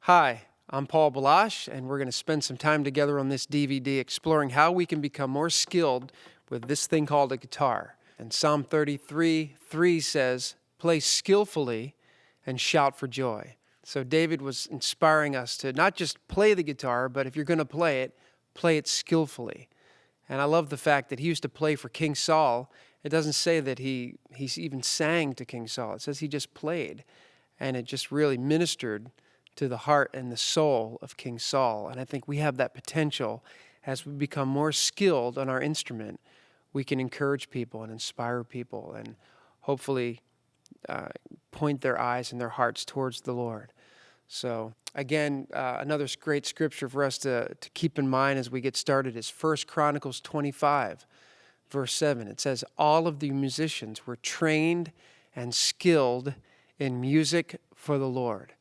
Hi, I'm Paul Baloche, and we're going to spend some time together on this DVD exploring how we can become more skilled with this thing called a guitar. And Psalm 33:3 says, "Play skillfully and shout for joy." So David was inspiring us to not just play the guitar, but if you're going to play it skillfully. And I love the fact that he used to play for King Saul. It doesn't say that he even sang to King Saul. It says he just played, and it just really ministered to the heart and the soul of King Saul. And I think we have that potential as we become more skilled on our instrument. We can encourage people and inspire people and hopefully point their eyes and their hearts towards the Lord. So again, another great scripture for us to keep in mind as we get started is 1 Chronicles 25, verse 7. It says, "All of the musicians were trained and skilled in music for the Lord."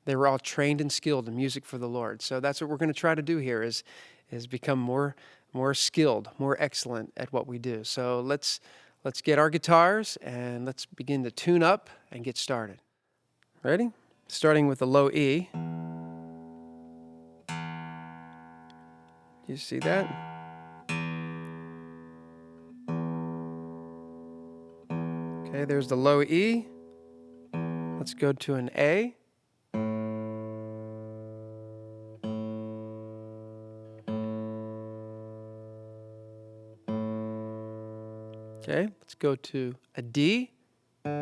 They were all trained and skilled in music for the Lord. So that's what we're going to try to do here is become more skilled, more excellent at what we do. So let's get our guitars and let's begin to tune up and get started. Ready? Starting with the low E. You see that? Okay, there's the low E. Let's go to an A. Okay, let's go to a D. Let's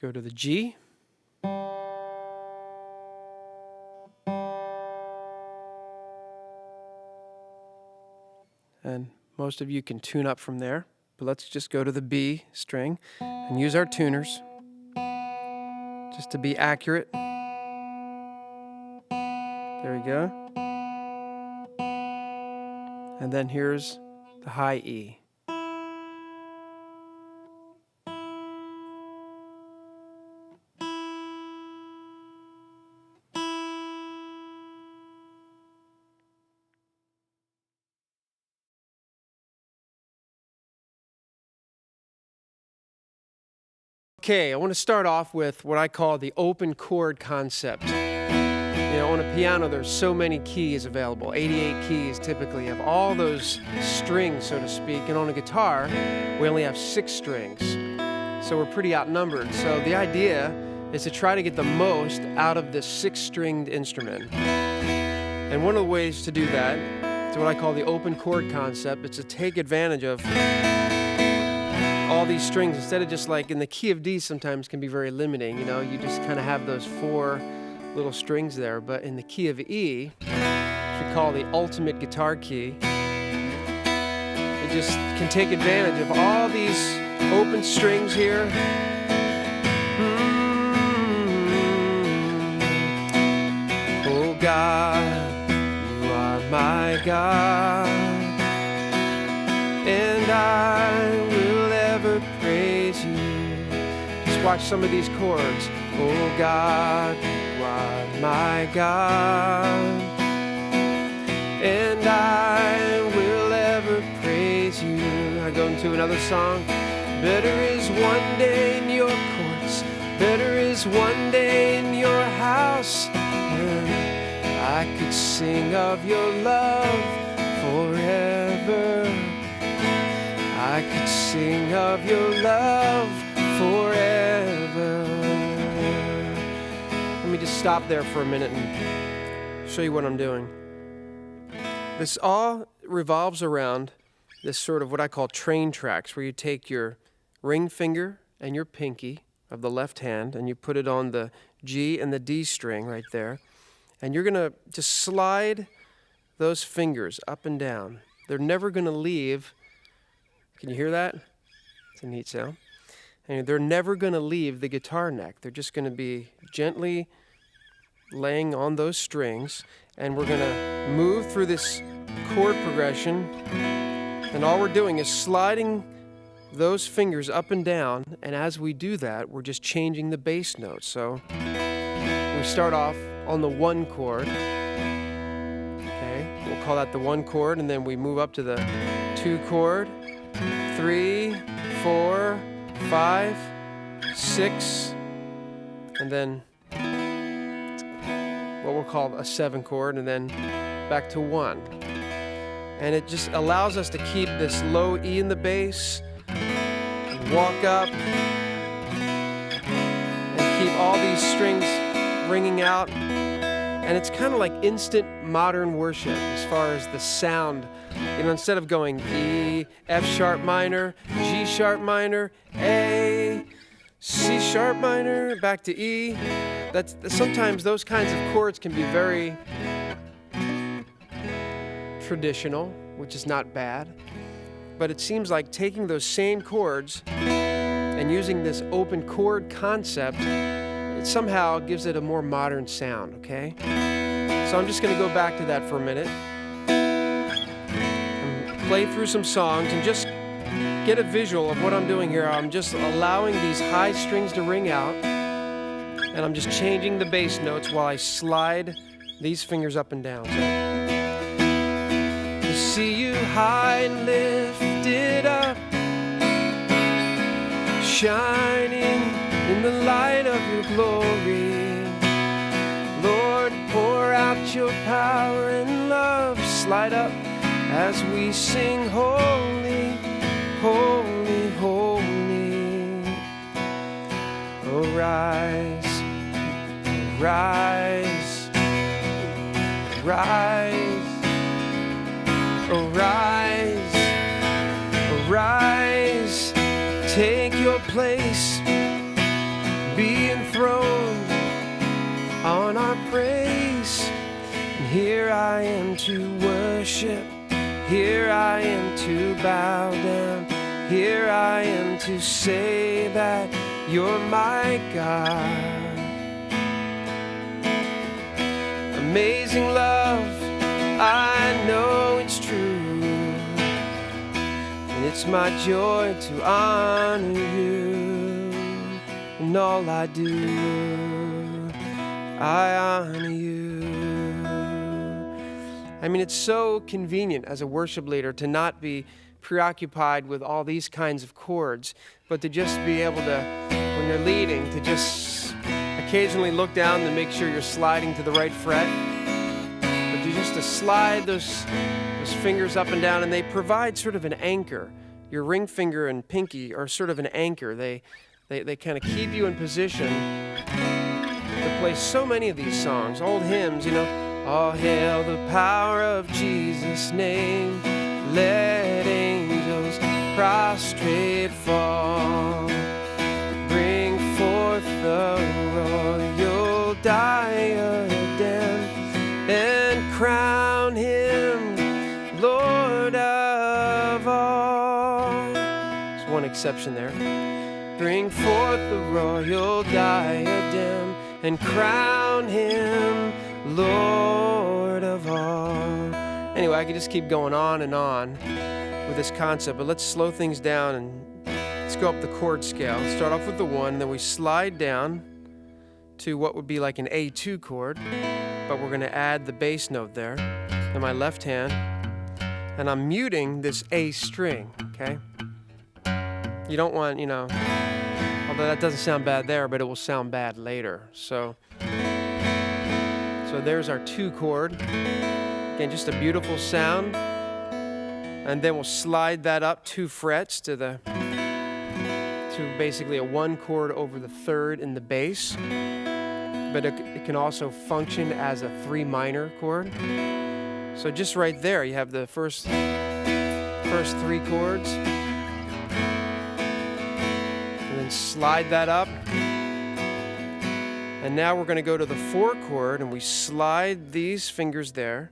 go to the G. And most of you can tune up from there, but let's just go to the B string and use our tuners just to be accurate. There we go. And then here's the high E. Okay, I want to start off with what I call the open chord concept. On a piano, there's so many keys available. 88 keys typically have all those strings, so to speak. And on a guitar, we only have 6 strings. So we're pretty outnumbered. So the idea is to try to get the most out of this 6-stringed instrument. And one of the ways to do that is what I call the open chord concept. It's to take advantage of all these strings. Instead of just like in the key of D sometimes can be very limiting. You just kind of have those 4 little strings there, but in the key of E, which we call the ultimate guitar key, you just can take advantage of all these open strings here. Oh God, you are my God, and I will ever praise you. Just watch some of these chords. Oh God, you are my God, and I will ever praise you. I go into another song. Better is one day in your courts, better is one day in your house, and I could sing of your love forever. I could sing of your love forever. Let me just stop there for a minute and show you what I'm doing. This all revolves around this sort of what I call train tracks, where you take your ring finger and your pinky of the left hand and you put it on the G and the D string right there. And you're going to just slide those fingers up and down. They're never going to leave. Can you hear that? It's a neat sound. And they're never going to leave the guitar neck. They're just going to be gently laying on those strings, and we're going to move through this chord progression, and all we're doing is sliding those fingers up and down, and as we do that, we're just changing the bass notes. So we start off on the 1 chord. Okay, we'll call that the 1 chord, and then we move up to the 2 chord, 3, 4, 5, 6, and then what we'll call a 7 chord, and then back to 1. And it just allows us to keep this low E in the bass, and walk up, and keep all these strings ringing out. And it's kind of like instant modern worship as far as the sound. You know, instead of going E, F sharp minor, G sharp minor, A, C sharp minor, back to E. Sometimes those kinds of chords can be very traditional, which is not bad. But it seems like taking those same chords and using this open chord concept, it somehow gives it a more modern sound, okay? So I'm just going to go back to that for a minute and play through some songs and just get a visual of what I'm doing here. I'm just allowing these high strings to ring out, and I'm just changing the bass notes while I slide these fingers up and down. So, see you high and lifted up, shining in the light of your glory. Lord, pour out your power and love. Slide up as we sing, holy, holy, holy. Arise, arise, arise, arise, arise. Take your place, be enthroned on our praise. And here I am to worship, here I am to bow down, here I am to say that you're my God. Amazing love, I know it's true, and it's my joy to honor you. In all I do, I honor you. I mean, it's so convenient as a worship leader to not be preoccupied with all these kinds of chords, but to just be able to, when you're leading, to just occasionally look down to make sure you're sliding to the right fret, but just to slide those fingers up and down, and they provide sort of an anchor. Your ring finger and pinky are sort of an anchor. They kind of keep you in position to play so many of these songs, old hymns, you know. All hail the power of Jesus' name. Let angels prostrate fall. Bring forth the royal diadem and crown him Lord of all. There's one exception there. Bring forth the royal diadem and crown him Lord of all. Anyway, I could just keep going on and on with this concept, but let's slow things down and let's go up the chord scale. Start off with the 1, then we slide down to what would be like an A2 chord, but we're going to add the bass note there in my left hand, and I'm muting this A string, okay? You don't want, you know, although that doesn't sound bad there, but it will sound bad later. So there's our 2 chord. Again, just a beautiful sound. And then we'll slide that up 2 frets to basically a 1 chord over the 3rd in the bass. But it can also function as a 3 minor chord. So just right there, you have the first 3 chords. And then slide that up. And now we're going to go to the 4 chord, and we slide these fingers there,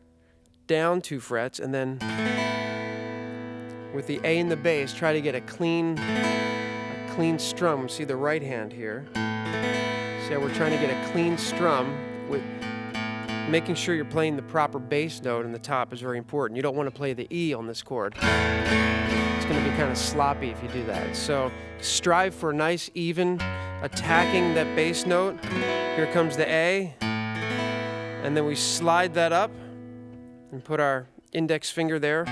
down 2 frets, and then with the A in the bass, try to get a clean strum. See the right hand here. See how we're trying to get a clean strum with making sure you're playing the proper bass note in the top is very important. You don't want to play the E on this chord. It's going to be kind of sloppy if you do that. So strive for a nice, even attacking that bass note. Here comes the A, and then we slide that up and put our index finger there.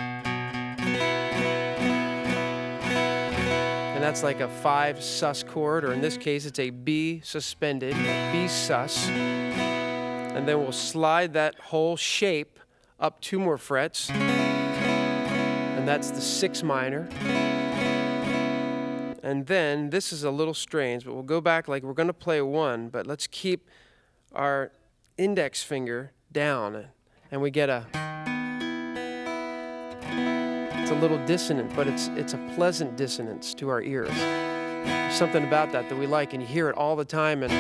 And that's like a 5 sus chord, or in this case it's a B suspended, B sus. And then we'll slide that whole shape up 2 more frets, and that's the 6 minor. And then this is a little strange, but we'll go back like we're going to play a 1, but let's keep our index finger down, and we get a, it's a little dissonant, but it's a pleasant dissonance to our ears. There's something about that we like, and you hear it all the time. And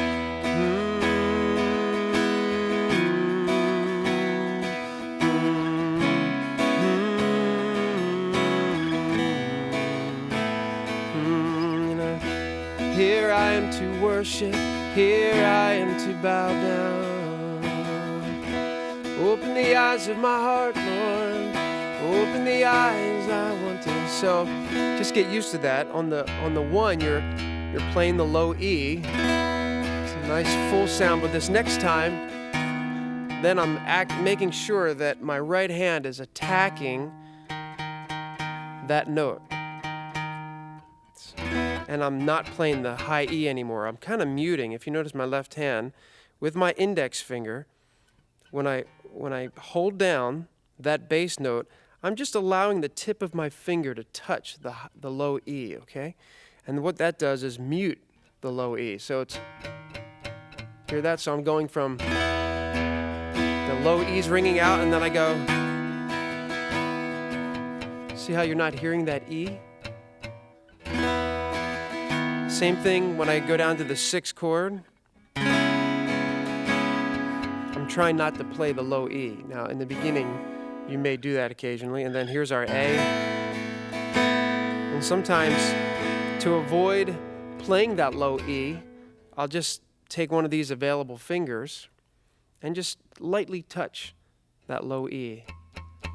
here I am to worship, here I am to bow down. Open the eyes of my heart, Lord. Open the eyes I want to. So just get used to that. On the 1, you're playing the low E. It's a nice full sound. But this next time, then I'm making sure that my right hand is attacking that note. And I'm not playing the high E anymore. I'm kind of muting. If you notice my left hand, with my index finger, when I hold down that bass note, I'm just allowing the tip of my finger to touch the low E, okay? And what that does is mute the low E. So it's, hear that? So I'm going from the low E's ringing out, and then I go, see how you're not hearing that E? Same thing when I go down to the 6 chord. I'm trying not to play the low E. Now, in the beginning, you may do that occasionally, and then here's our A. And sometimes, to avoid playing that low E, I'll just take one of these available fingers and just lightly touch that low E.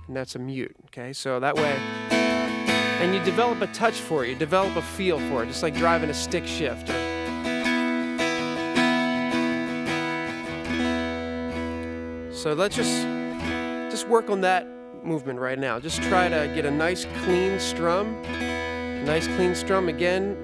And that's a mute, okay? So that way, and you develop a touch for it, you develop a feel for it, just like driving a stick shift. So let's just work on that movement right now. Just try to get a nice clean strum. Nice clean strum. Again,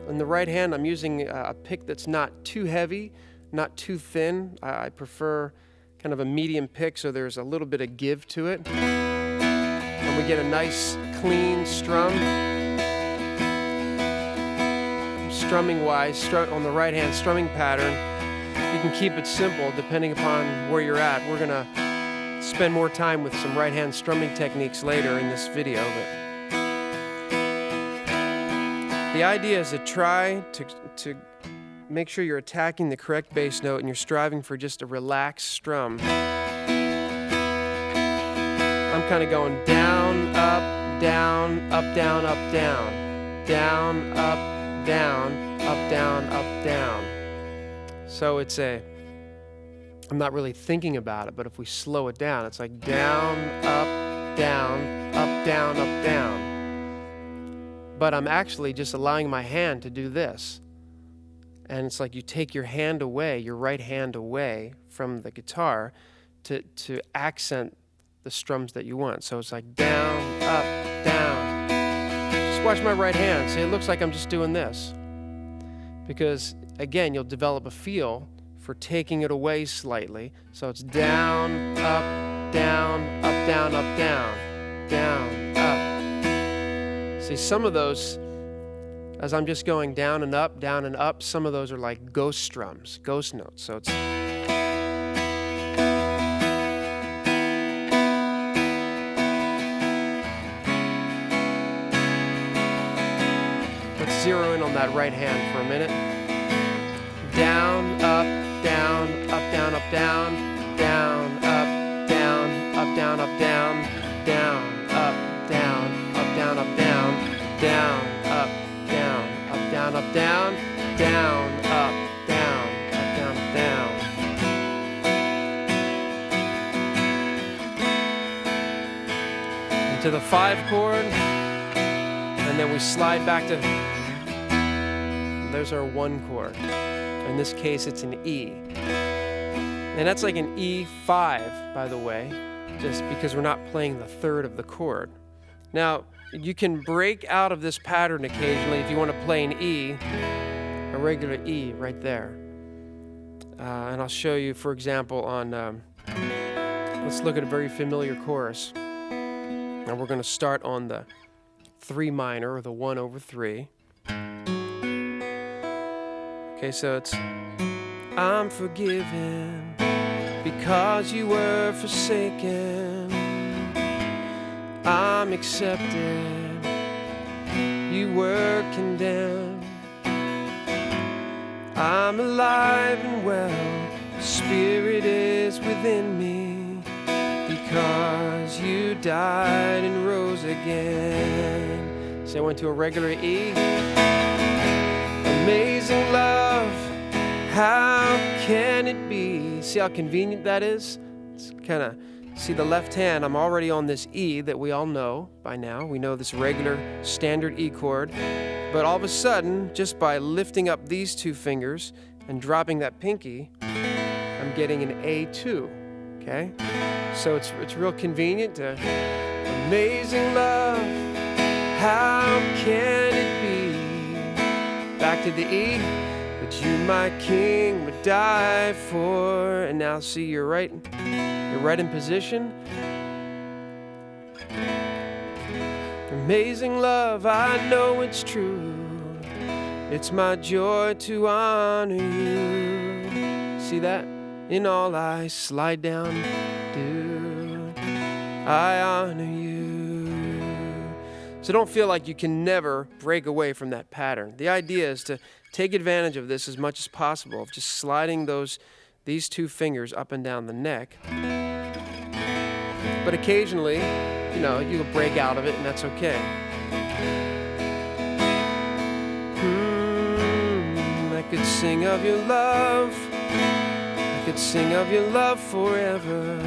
in the right hand, I'm using a pick that's not too heavy, not too thin. I prefer kind of a medium pick, so there's a little bit of give to it. And we get a nice clean strum. Strumming wise, on the right hand strumming pattern, you can keep it simple depending upon where you're at. We're gonna spend more time with some right hand strumming techniques later in this video, but the idea is to try to make sure you're attacking the correct bass note and you're striving for just a relaxed strum. I'm kind of going down, up, down, up, down, up, down, down, up, down, up, down, up, down. So it's I'm not really thinking about it, but if we slow it down, it's like down, up, down, up, down, up, down. But I'm actually just allowing my hand to do this. And it's like you take your hand away, your right hand away from the guitar to accent the strums that you want. So it's like down, up, down. Just watch my right hand. See, it looks like I'm just doing this. Because, again, you'll develop a feel for taking it away slightly. So it's down, up, down, up, down, up, down, down, up. See, some of those, as I'm just going down and up, some of those are like ghost strums, ghost notes. So it's, let's zero in on that right hand for a minute. Down, up, down, up, down, up, down, down, up, down, up, down, up, down, down, up, down, up, down, up, down, down, up, down, up, down, up, down, down, up, down, up, down, up, down. Into the 5 chord, and then we slide back to, there's our 1 chord. In this case, it's an E. And that's like an E5, by the way, just because we're not playing the 3rd of the chord. Now, You can break out of this pattern occasionally if you want to play an E, a regular E right there. And I'll show you, for example, on, let's look at a very familiar chorus. Now we're going to start on the 3 minor, or the 1/3. Okay, so it's, I'm forgiven because you were forsaken. I'm accepted, you were condemned. I'm alive and well, Spirit is within me, because you died and rose again. So I went to a regular E. Amazing love, how can it be? See how convenient that is? It's kind of, see the left hand, I'm already on this E that we all know by now. We know this regular standard E chord. But all of a sudden, just by lifting up these 2 fingers and dropping that pinky, I'm getting an A2, okay? So it's real convenient to, amazing love, how can it be? Back to the E, that you, my king, would die for. And now see, you're right in position. Amazing love, I know it's true. It's my joy to honor you. See that? In all I slide down, do I honor you. So don't feel like you can never break away from that pattern. The idea is to take advantage of this as much as possible, of just sliding these 2 fingers up and down the neck. But occasionally, you know, you'll break out of it, and that's okay. I could sing of your love. I could sing of your love forever.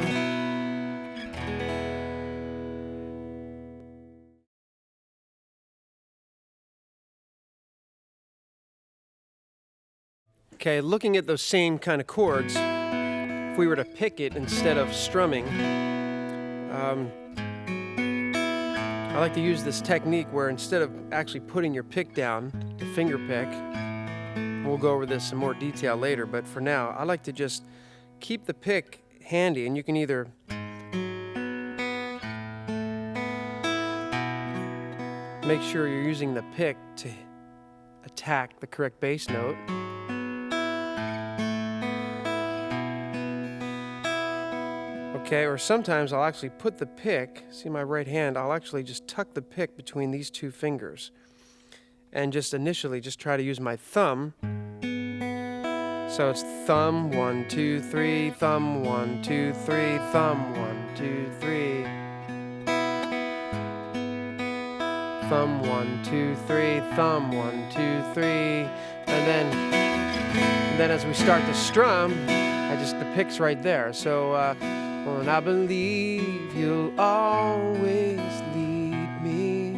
Okay, looking at those same kind of chords, if we were to pick it instead of strumming, I like to use this technique where instead of actually putting your pick down, the finger pick, we'll go over this in more detail later, but for now, I like to just keep the pick handy, and you can either make sure you're using the pick to attack the correct bass note. Okay, or sometimes I'll actually put the pick, see my right hand, I'll actually just tuck the pick between these 2 fingers and just initially just try to use my thumb. So it's thumb, 1, 2, 3, thumb, 1, 2, 3, thumb, 1, 2, 3. Thumb, 1, 2, 3, thumb, 1, 2, 3. And then as we start to strum, the pick's right there. So, and I believe you'll always lead me.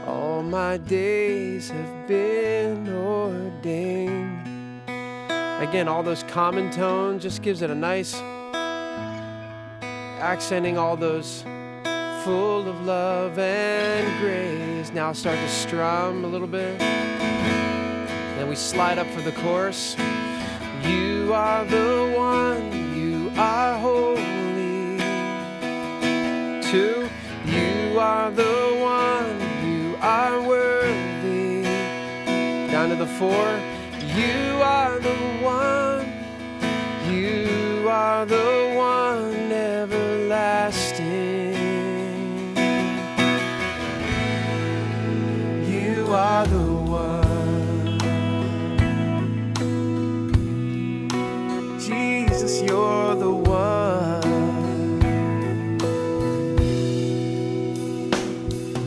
All my days have been ordained. Again, all those common tones just gives it a nice, accenting all those full of love and grace. Now I'll start to strum a little bit. Then we slide up for the chorus. You are the one, you are holy. 2, you are the one, you are worthy. Down to the 4, you are the one, you are the one everlasting. You are the one. Jesus, you're the one.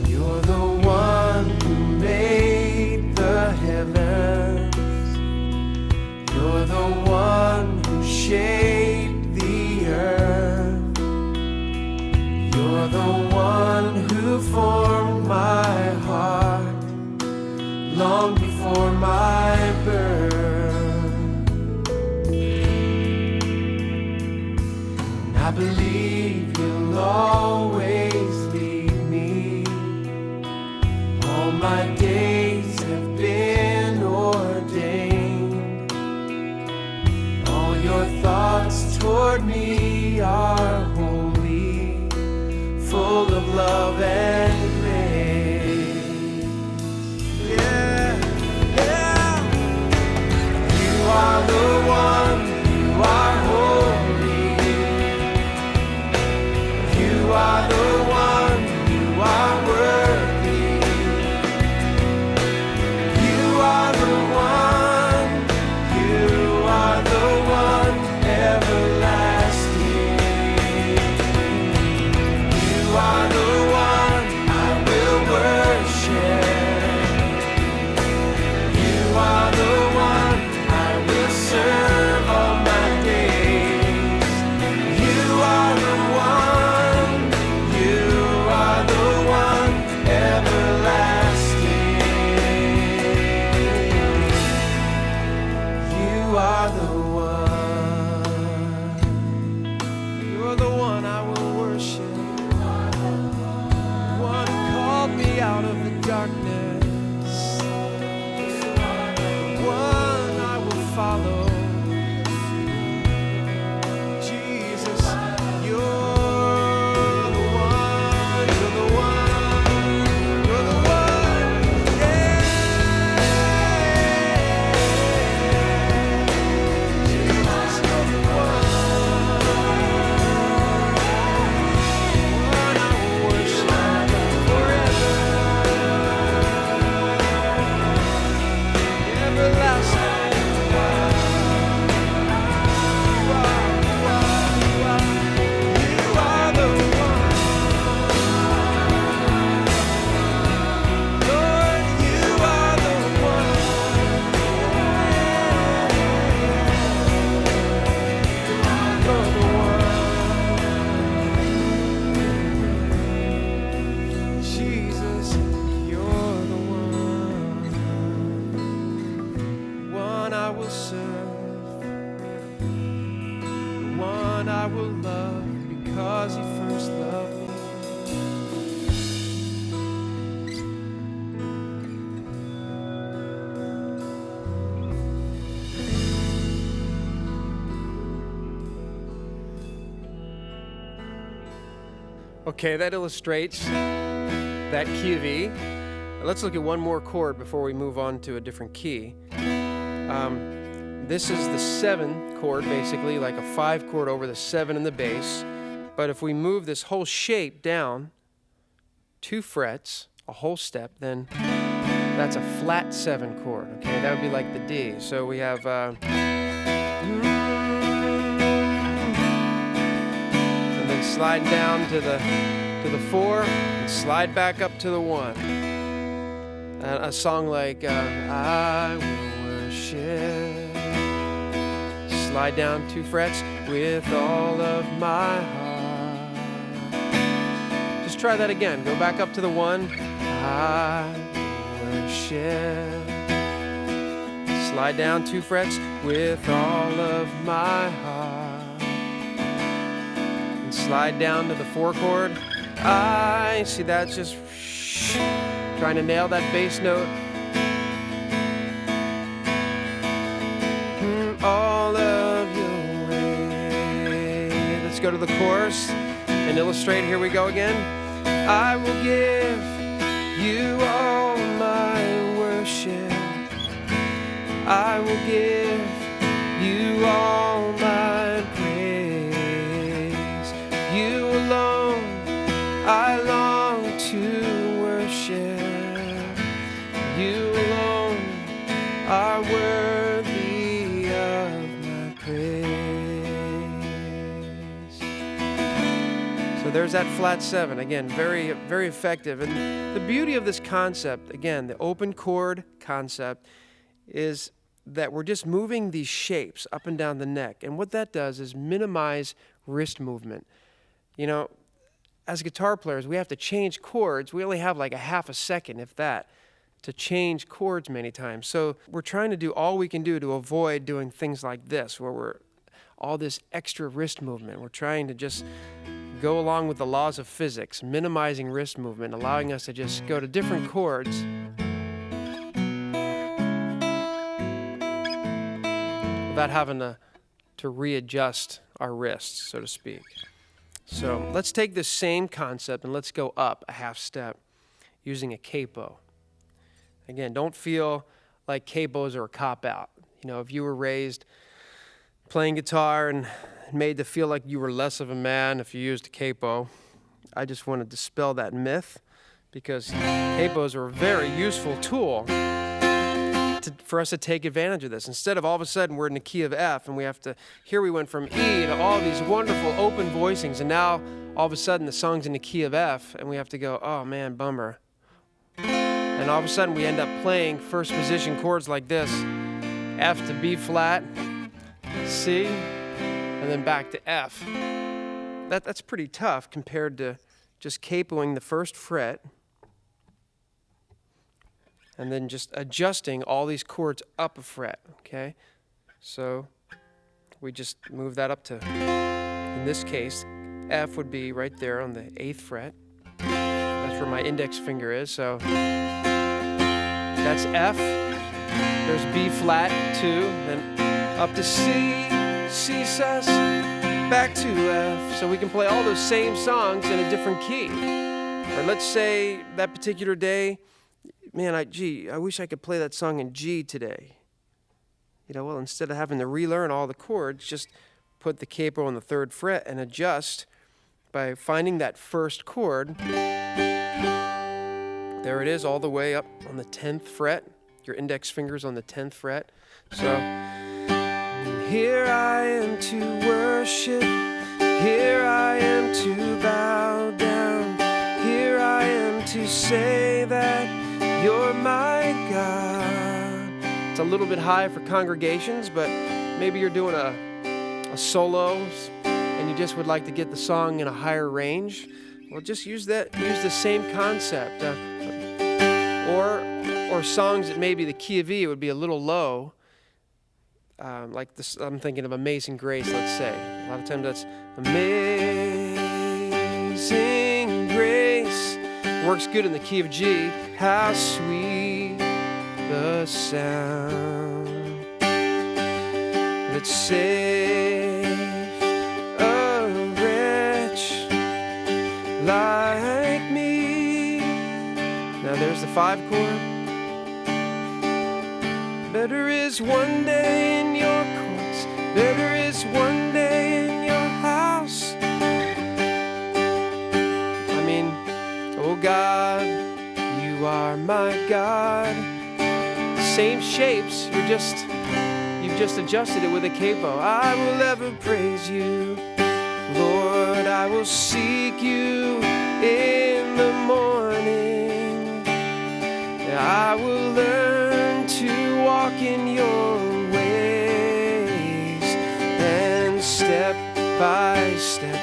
You're the one who made the heavens. You're the one who shaped the earth. You're the one who formed my heart long before my birth. I believe you'll always lead me. my days have been ordained. All your thoughts toward me are holy, full of love and grace. Yeah, yeah. You are the one, you are holy. You are the one, you are worthy. You are the one, you are the one, everlasting. You are the one I will worship. You are the one I will serve all my days. You are the one, you are the one, everlasting. You are the one. You're the one I will worship. One who called me out of the darkness. One I will follow. Jesus, you're the one, you're the one, you're the one, yeah. Jesus, you're the one I will worship forever. Everlasting. You are the one. Lord, you are the one. You're the one. Jesus, you're the one I will serve, the one I will love because he first loved me. Okay, that illustrates that key of E. Let's look at one more chord before we move on to a different key. This is the 7 chord, basically, like a 5 chord over the 7 in the bass. But if we move this whole shape down 2 frets, a whole step, then that's a flat 7 chord. Okay, that would be like the D. So we have and then slide down to the 4, and slide back up to the 1. A song like I will worship. Slide down 2 frets with all of my heart. Just try that again. Go back up to the 1. I will worship. Slide down 2 frets with all of my heart. And slide down to the 4 chord. I see that's just trying to nail that bass note. All of your way. Let's go to the chorus and illustrate. Here we go again. I will give you all my worship. I will give you all my praise. You alone I long to worship. You alone are worthy of my praise. So there's that flat 7. Again, very, very effective. And the beauty of this concept, again, the open chord concept, is that we're just moving these shapes up and down the neck. And what that does is minimize wrist movement. You know, as guitar players, we have to change chords. We only have like a half a second, if that, to change chords many times. So we're trying to do all we can do to avoid doing things like this, where we're all this extra wrist movement. We're trying to just go along with the laws of physics, minimizing wrist movement, allowing us to just go to different chords without having to readjust our wrists, so to speak. So let's take this same concept and let's go up a half step using a capo. Again, don't feel like capos are a cop-out. You know, if you were raised playing guitar and made to feel like you were less of a man if you used a capo, I just want to dispel that myth, because capos are a very useful tool for us to take advantage of this. Instead of all of a sudden we're in the key of F and here we went from E to all these wonderful open voicings, and now all of a sudden the song's in the key of F and we have to go, oh man, bummer. And all of a sudden we end up playing first position chords like this, F to B flat, C, and then back to F. That's pretty tough compared to just capoing the first fret and then just adjusting all these chords up a fret, okay? So we just move that up to, in this case, F would be right there on the 8th fret. That's where my index finger is, so that's F. There's B flat, 2, then up to C, C sus, back to F. So we can play all those same songs in a different key. Or let's say that particular day, man, I wish I could play that song in G today. You know, well, instead of having to relearn all the chords, just put the capo on the 3rd fret and adjust by finding that first chord. There it is, all the way up on the 10th fret. Your index finger's on the 10th fret. So, here I am to worship, here I am to bow down, here I am to say that you're my God. It's a little bit high for congregations, but maybe you're doing a solo and you just would like to get the song in a higher range. Well, just use the same concept. Or songs that maybe the key of E would be a little low. Like this, I'm thinking of Amazing Grace, let's say. A lot of times that's Amazing Grace. Works good in the key of G. How sweet the sound that saved a wretch like me. Now there's the 5 chord. Better is one day in your courts, better is one day in your house. I mean, oh God, you are my God. Same shapes, you've just adjusted it with a capo. I will ever praise you, Lord, I will seek you in the morning. I will learn to walk in your ways, and step by step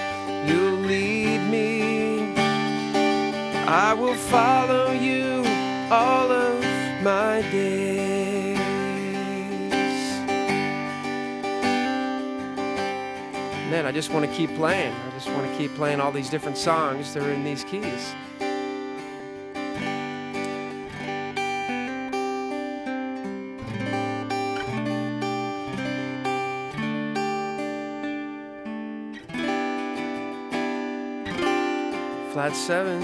you'll lead me. I will follow you all of my days. Man, I just want to keep playing. I just want to keep playing all these different songs that are in these keys. Flat 7.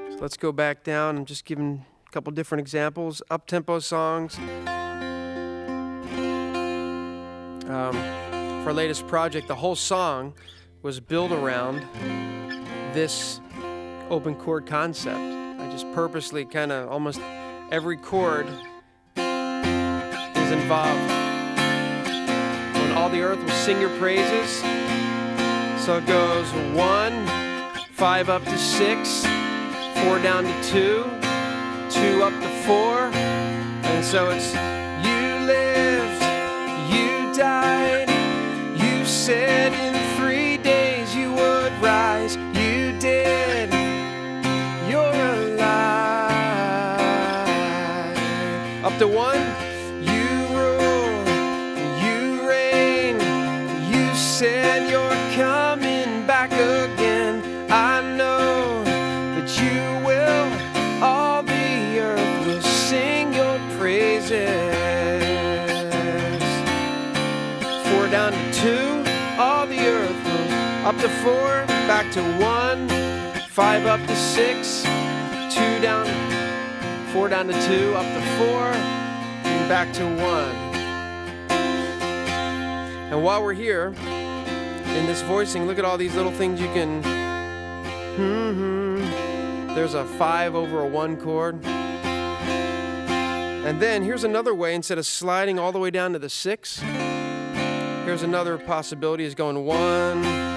So let's go back down. I'm just giving a couple different examples. Up-tempo songs. For our latest project, the whole song was built around this open chord concept. I just purposely kind of almost every chord is involved. All the earth will sing your praises. So it goes 1, 5 up to 6, 4 down to 2, 2 up to 4. And so it's you lived, you died, you said in 3 days you would rise, you did, you're alive. Up to 1, you rose up to 4, back to 1, 5 up to 6, 2 down, 4 down to 2, up to 4, and back to 1. And while we're here in this voicing, look at all these little things you can. There's a 5 over a 1 chord. And then here's another way, instead of sliding all the way down to the 6, here's another possibility, is going 1.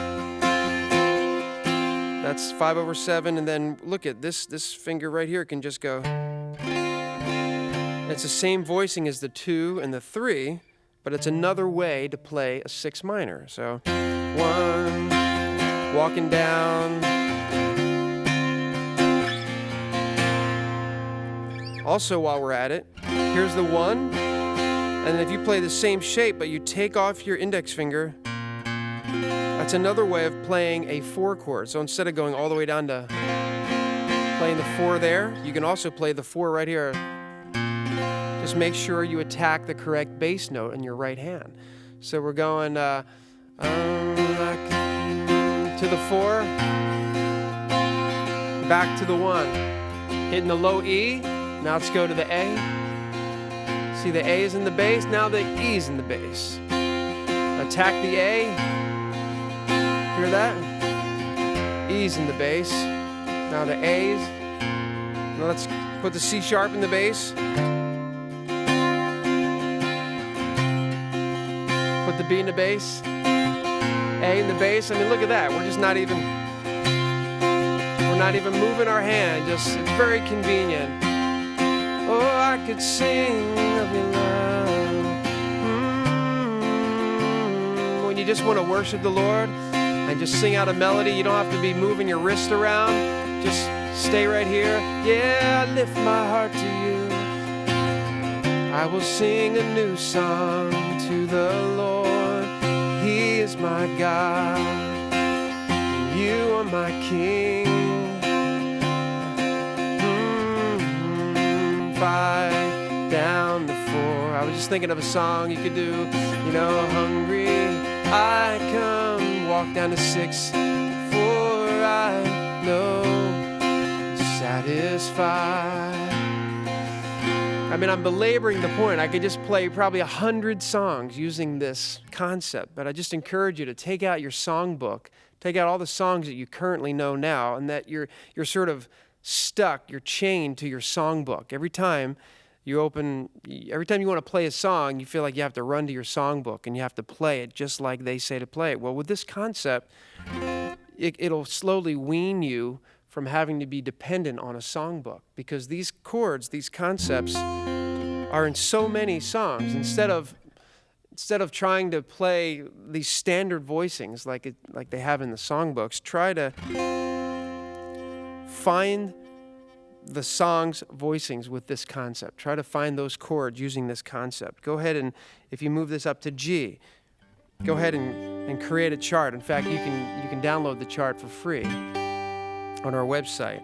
That's 5 over 7, and then look at this finger right here can just go. It's the same voicing as the 2 and the 3, but it's another way to play a 6 minor. So 1, walking down. Also, while we're at it, here's the 1, and if you play the same shape but you take off your index finger, that's another way of playing a 4 chord. So instead of going all the way down to playing the 4 there, you can also play the 4 right here. Just make sure you attack the correct bass note in your right hand. So we're going to the 4, back to the 1, hitting the low E. Now let's go to the A. See, the A is in the bass, now the E is in the bass. Attack the A. Hear that? E's in the bass. Now the A's. Now let's put the C sharp in the bass. Put the B in the bass. A in the bass. I mean, look at that. We're not even moving our hand. Just, it's very convenient. Oh, I could sing of your love. When you just want to worship the Lord and just sing out a melody, you don't have to be moving your wrist around. Just stay right here. Yeah, I lift my heart to you. I will sing a new song to the Lord. He is my God. You are my King. 5 down to 4. I was just thinking of a song you could do. You know, hungry I come, walk down to 6, for I know satisfied. I mean, I'm belaboring the point. I could just play probably 100 songs using this concept, but I just encourage you to take out your songbook, take out all the songs that you currently know now, and that you're sort of stuck, you're chained to your songbook. Every time you want to play a song, you feel like you have to run to your songbook and you have to play it just like they say to play it. Well, with this concept, it'll slowly wean you from having to be dependent on a songbook, because these chords, these concepts are in so many songs. Instead of trying to play these standard voicings like they have in the songbooks, try to find the song's voicings with this concept. Try to find those chords using this concept. Go ahead and, if you move this up to G, go ahead and create a chart. In fact, you can download the chart for free on our website.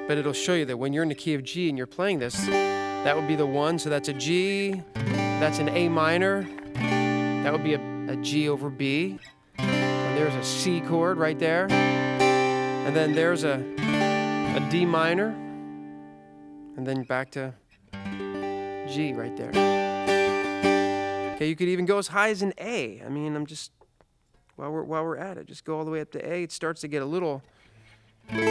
But it'll show you that when you're in the key of G and you're playing this, that would be the 1. So that's a G. That's an A minor. That would be a G over B. And there's a C chord right there. And then there's a D minor, and then back to G right there. Okay, you could even go as high as an A. I mean, while we're at it, just go all the way up to A. It starts to get a little. But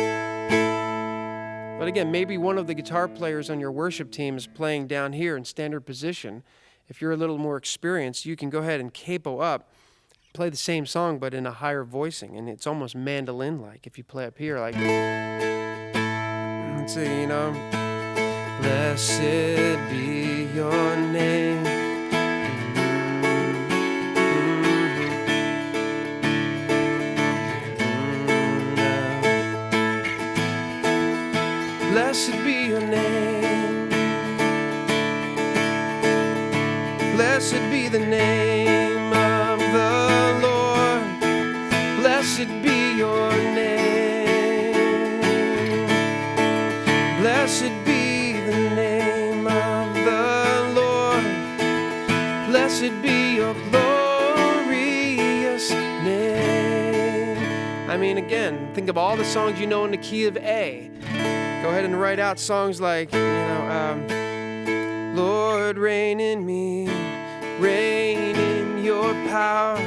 again, maybe one of the guitar players on your worship team is playing down here in standard position. If you're a little more experienced, you can go ahead and capo up, play the same song but in a higher voicing, and it's almost mandolin-like if you play up here like. Let's see, you know, blessed be your name. Blessed be your name. Blessed be the name of the Lord. Blessed be your name. Blessed be the name of the Lord. Blessed be your glorious name. again. Think of all the songs you know in the key of A. Go ahead and write out songs like, Lord, reign in me, reign in your power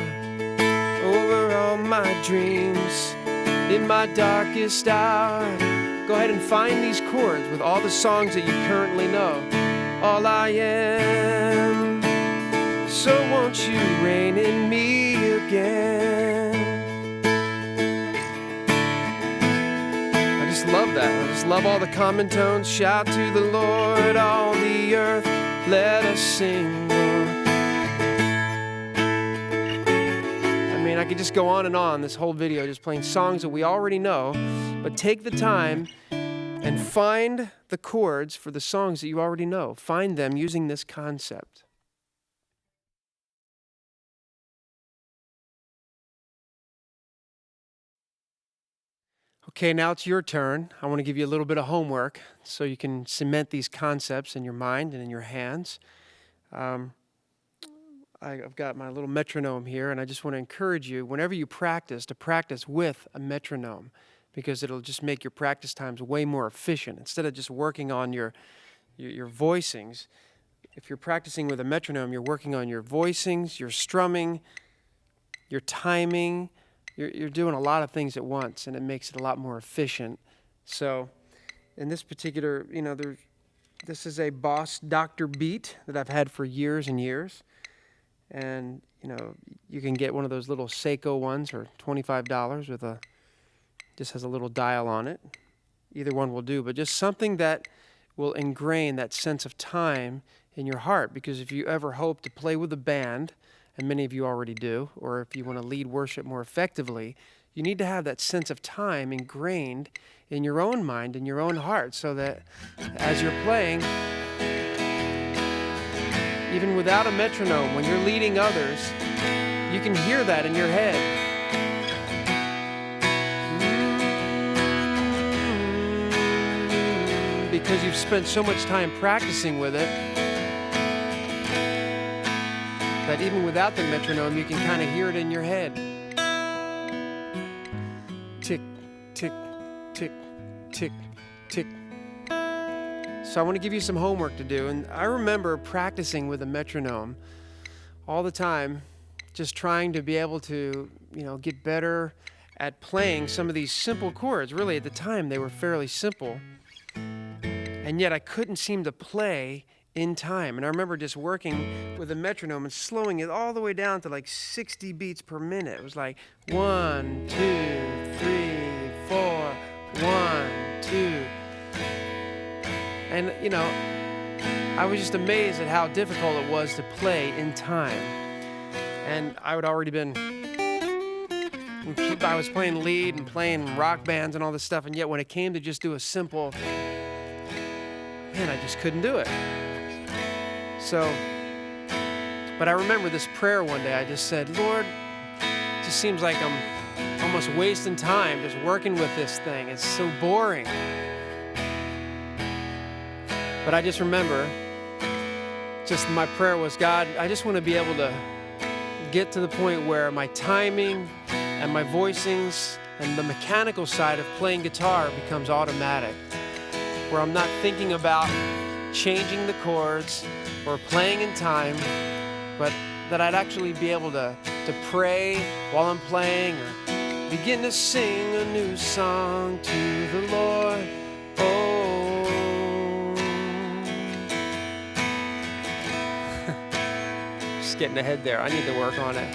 over all my dreams, in my darkest hour. Go ahead and find these chords with all the songs that you currently know. All I am, so won't you reign in me again? I just love that. I just love all the common tones. Shout to the Lord, all the earth, let us sing, Lord. I mean, I could just go on and on this whole video just playing songs that we already know, but take the time and find the chords for the songs that you already know. Find them using this concept. Okay, now it's your turn. I want to give you a little bit of homework so you can cement these concepts in your mind and in your hands. I've got my little metronome here, and I just want to encourage you, whenever you practice, to practice with a metronome, because it'll just make your practice times way more efficient. Instead of just working on your voicings, if you're practicing with a metronome, you're working on your voicings, your strumming, your timing. You're doing a lot of things at once, and it makes it a lot more efficient. So in this particular, this is a Boss Dr. beat that I've had for years and years. And, you can get one of those little Seiko ones for $25 with just has a little dial on it. Either one will do, but just something that will ingrain that sense of time in your heart. Because if you ever hope to play with a band, and many of you already do, or if you want to lead worship more effectively, you need to have that sense of time ingrained in your own mind, in your own heart, so that as you're playing, even without a metronome, when you're leading others, you can hear that in your head. Because you've spent so much time practicing with it, that even without the metronome, you can kind of hear it in your head. Tick, tick, tick, tick, tick. So I want to give you some homework to do. And I remember practicing with a metronome all the time, just trying to be able to, get better at playing some of these simple chords. Really, at the time, they were fairly simple. And yet I couldn't seem to play in time. And I remember just working with a metronome and slowing it all the way down to like 60 beats per minute. It was like 1, 2, 3, 4, 1, 2. And, I was just amazed at how difficult it was to play in time. And I was playing lead and playing rock bands and all this stuff, and yet when it came to just do a simple, I just couldn't do it. So, but I remember this prayer one day. I just said, Lord, it just seems like I'm almost wasting time just working with this thing. It's so boring. But I just remember, my prayer was, God, I just want to be able to get to the point where my timing and my voicings and the mechanical side of playing guitar becomes automatic, where I'm not thinking about changing the chords or playing in time, but that I'd actually be able to pray while I'm playing or begin to sing a new song to the Lord. Getting ahead there. I need to work on it.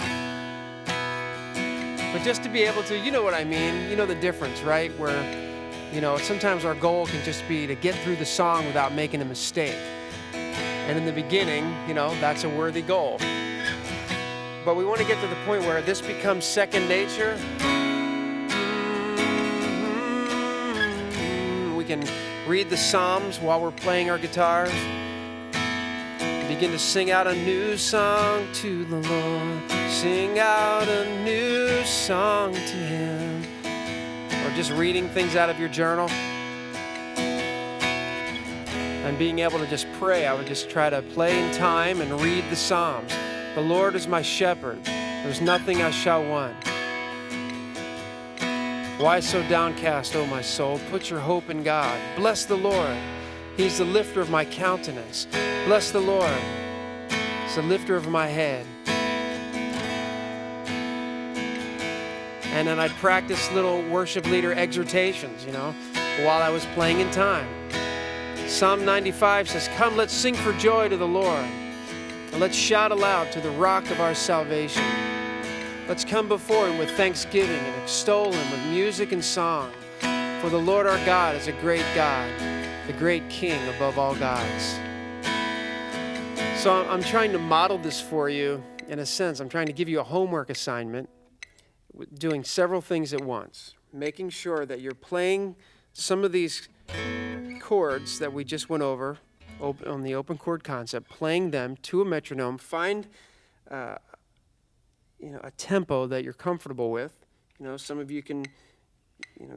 But just to be able to, you know what I mean? You know the difference, right? Where, sometimes our goal can just be to get through the song without making a mistake. And in the beginning, that's a worthy goal. But we want to get to the point where this becomes second nature. We can read the Psalms while we're playing our guitars. Begin to sing out a new song to the Lord. Sing out a new song to Him. Or just reading things out of your journal. And being able to just pray. I would just try to play in time and read the Psalms. The Lord is my shepherd. There's nothing I shall want. Why so downcast, O my soul? Put your hope in God. Bless the Lord. He's the lifter of my countenance. Bless the Lord. He's the lifter of my head. And then I'd practice little worship leader exhortations, while I was playing in time. Psalm 95 says, "Come, let's sing for joy to the Lord. And let's shout aloud to the rock of our salvation. Let's come before him with thanksgiving and extol him with music and song. For the Lord our God is a great God, the great King above all gods." So I'm trying to model this for you in a sense. I'm trying to give you a homework assignment, doing several things at once, making sure that you're playing some of these chords that we just went over on the open chord concept, playing them to a metronome. Find a tempo that you're comfortable with. Some of you can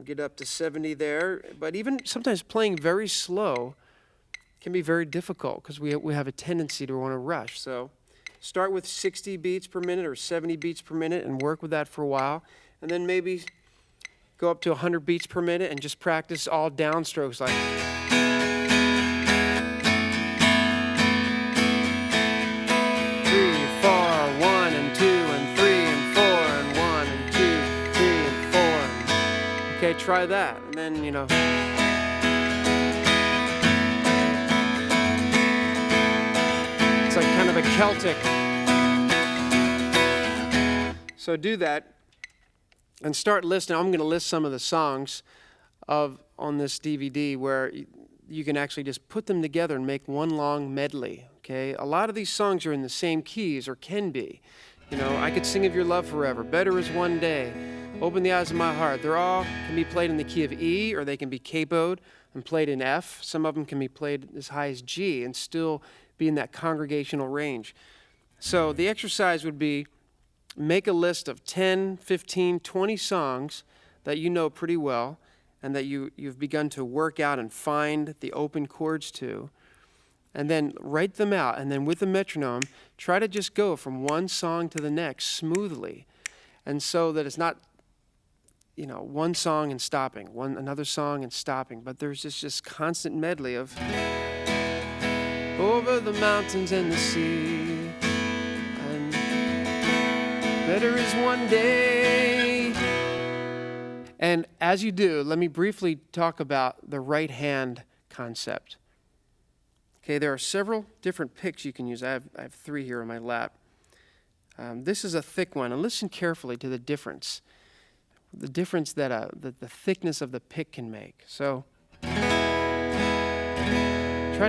get up to 70 there, but even sometimes playing very slow can be very difficult because we have a tendency to want to rush. So start with 60 beats per minute or 70 beats per minute and work with that for a while, and then maybe go up to 100 beats per minute and just practice all downstrokes like 3, 4, 1 and 2 and 3 and 4 and 1 and 2, 3 and 4. Okay, try that. And then, it's like kind of a Celtic. So do that and start listening. I'm going to list some of the songs on this DVD where you can actually just put them together and make one long medley. Okay, a lot of these songs are in the same keys, or can be. I Could Sing of Your Love Forever, Better Is One Day, Open the Eyes of My Heart. They're all can be played in the key of E, or they can be capoed and played in F. Some of them can be played as high as G and still be in that congregational range. So the exercise would be make a list of 10, 15, 20 songs that you know pretty well and that you've begun to work out and find the open chords to. And then write them out, and then with the metronome, try to just go from one song to the next smoothly. And so that it's not, one song and stopping, another song and stopping, but there's just constant medley of over the mountains and the sea, and better is one day. And as you do, let me briefly talk about the right hand concept. Okay, there are several different picks you can use. I have 3 here on my lap. This is a thick one, and listen carefully to the difference that the thickness of the pick can make. So try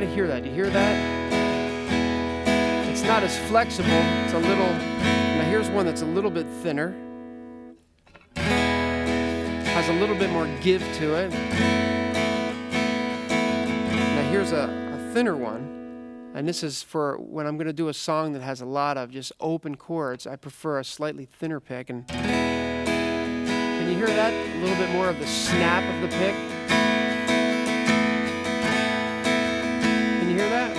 to hear that. Do you hear that? It's not as flexible. It's a little. Now here's one that's a little bit thinner. Has a little bit more give to it. Now here's a thinner one, and this is for when I'm going to do a song that has a lot of just open chords. I prefer a slightly thinner pick. And can you hear that? A little bit more of the snap of the pick. Can you hear that?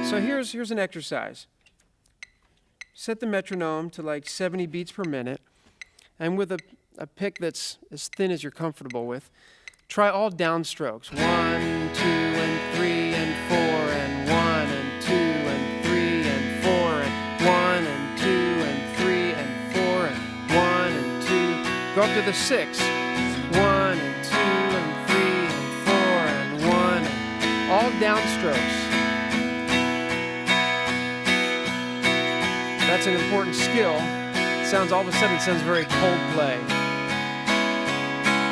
So here's an exercise. Set the metronome to like 70 beats per minute, and with a pick that's as thin as you're comfortable with, try all downstrokes. 1, 2, and 3, and 4, and 1, and 2, and 3, and 4, and 1, and 2, and 3, and 4, and 1, and 2. Go up to the 6. 1, and 2, and 3, and 4, and 1. And all downstrokes. That's an important skill. All of a sudden, it sounds very Coldplay.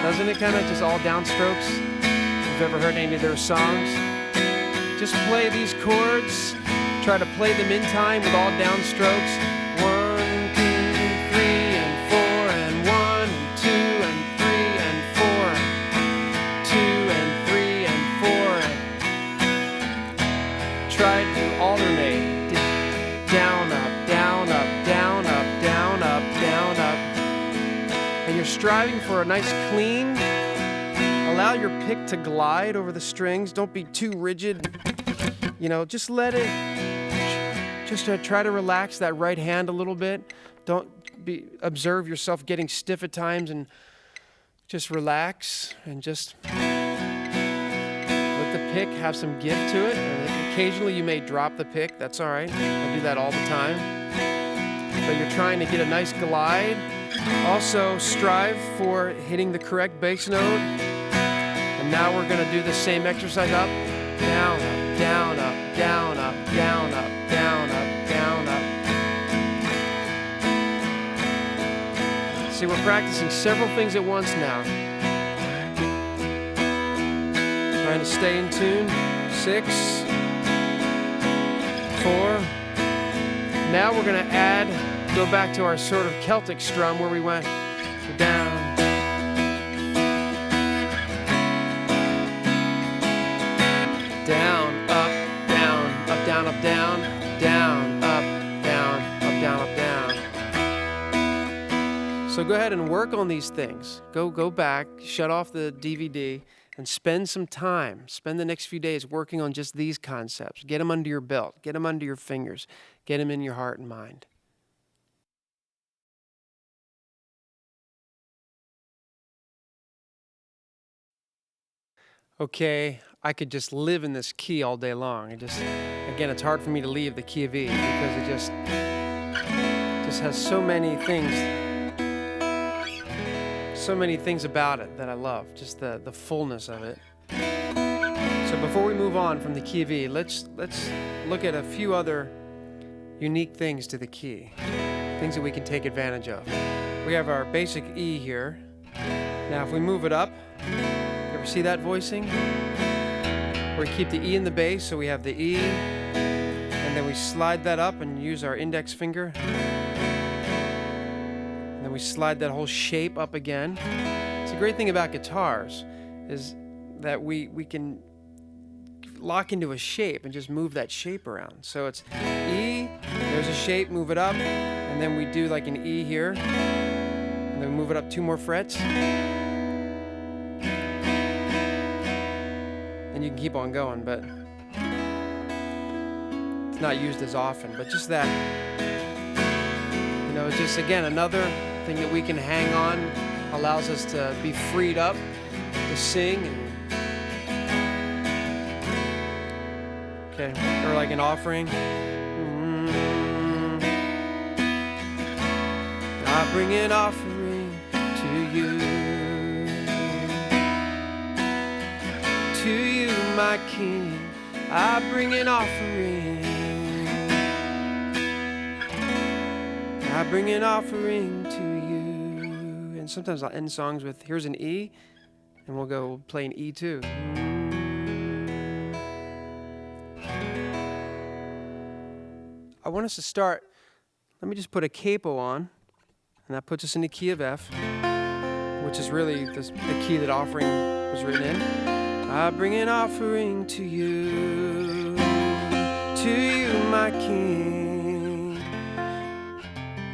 Doesn't it kind of just all downstrokes? If you've ever heard any of their songs, just play these chords, try to play them in time with all downstrokes. 1, 2, 3, and 4, and 1, and 2, and 3, and 4, and 2, and 3, and 4. And try to alternate. Down, up, down, up, down, up, down, up, down, up. And you're striving for a nice clean. Allow your pick to glide over the strings. Don't be too rigid. Just let it. Just try to relax that right hand a little bit. Don't observe yourself getting stiff at times and just relax and just let the pick have some give to it. And occasionally you may drop the pick. That's all right. I do that all the time. But you're trying to get a nice glide. Also strive for hitting the correct bass note. And now we're going to do the same exercise up, down, up, down, up, down, up, down, up, down, up, down, up. See, we're practicing several things at once now. Trying to stay in tune. 6, 4. Now we're going to go back to our sort of Celtic strum where we went down. Down, up, down, up, down, up, down, down, up, down, up, down, up, down. So go ahead and work on these things. Go back, shut off the DVD, and spend some time. Spend the next few days working on just these concepts. Get them under your belt. Get them under your fingers. Get them in your heart and mind. Okay, I could just live in this key all day long. Again, it's hard for me to leave the key of E because it just has so many things about it that I love, just the fullness of it. So before we move on from the key of E, let's look at a few other unique things to the key, things that we can take advantage of. We have our basic E here. Now if we move it up, ever see that voicing? Where we keep the E in the bass, so we have the E, and then we slide that up and use our index finger. And then we slide that whole shape up again. It's a great thing about guitars is that we can lock into a shape and just move that shape around. So it's E, there's a shape, move it up, and then we do like an E here, and then move it up 2 more frets. And you can keep on going, but it's not used as often. But just that, it's just, again, another thing that we can hang on, allows us to be freed up to sing. Okay, or like an offering. I bring an offering to you. To you, my King, I bring an offering. I bring an offering to you. And sometimes I'll end songs with, here's an E, and we'll play an E too. I want us to start, let me just put a capo on, and that puts us in the key of F, which is really the key that offering was written in. I bring an offering to you, my King.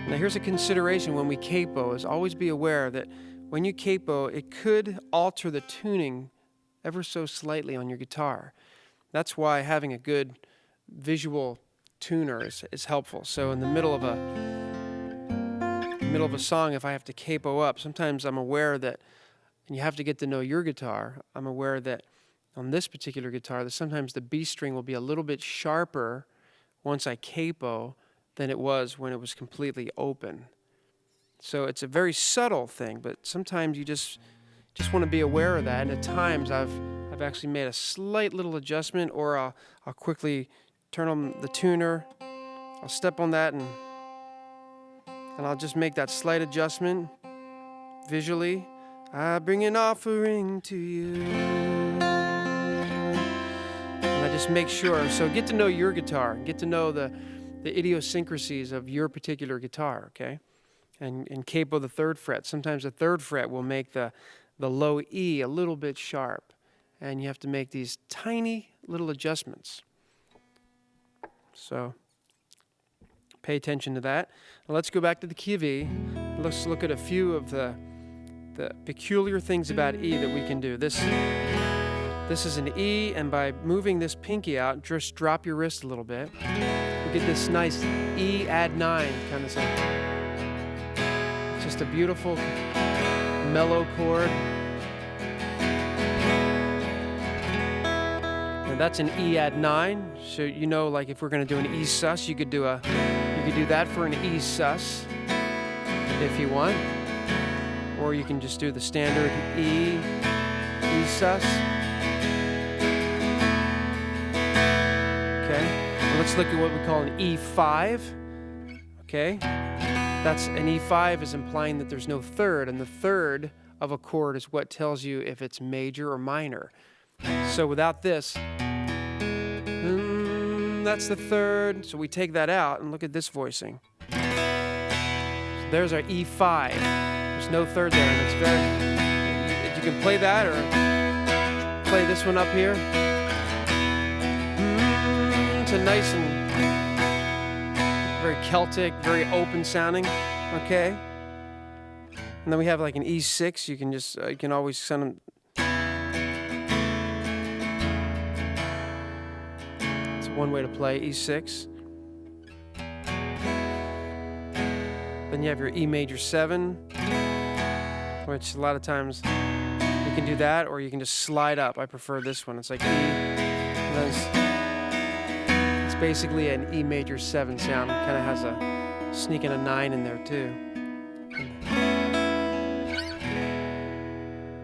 Now here's a consideration when we capo, is always be aware that when you capo, it could alter the tuning ever so slightly on your guitar. That's why having a good visual tuner is helpful. So in the middle of a song, if I have to capo up, sometimes I'm aware that, and you have to get to know your guitar, I'm aware that on this particular guitar, that sometimes the B string will be a little bit sharper once I capo than it was when it was completely open. So it's a very subtle thing, but sometimes you just want to be aware of that. And at times I've actually made a slight little adjustment, or I'll quickly turn on the tuner, I'll step on that and I'll just make that slight adjustment visually. I bring an offering to you. And I just make sure. So get to know your guitar. Get to know the idiosyncrasies of your particular guitar, okay? And capo the 3rd fret. Sometimes the 3rd fret will make the low E a little bit sharp. And you have to make these tiny little adjustments. So pay attention to that. Now let's go back to the key of E. Let's look at a few of the peculiar things about E that we can do. This is an E, and by moving this pinky out, just drop your wrist a little bit. We get this nice E add 9 kind of thing. Just a beautiful mellow chord. And that's an E add 9. So you know, like if we're going to do an E sus, you could do that for an E sus if you want, or you can just do the standard E sus. Okay. Well, let's look at what we call an E5. Okay. That's an E5 is implying that there's no third, and the third of a chord is what tells you if it's major or minor. So without this, that's the third. So we take that out and look at this voicing. So there's our E5. There's no third there, and it's very. You can play that or play this one up here. It's a nice and very Celtic, very open sounding. Okay. And then we have like an E6. You can just you can always send them. One way to play E6. Then you have your E major 7, which a lot of times you can do that, or you can just slide up. I prefer this one. It's like E. It's basically an E major 7 sound. It kind of has a sneaking a 9 in there too.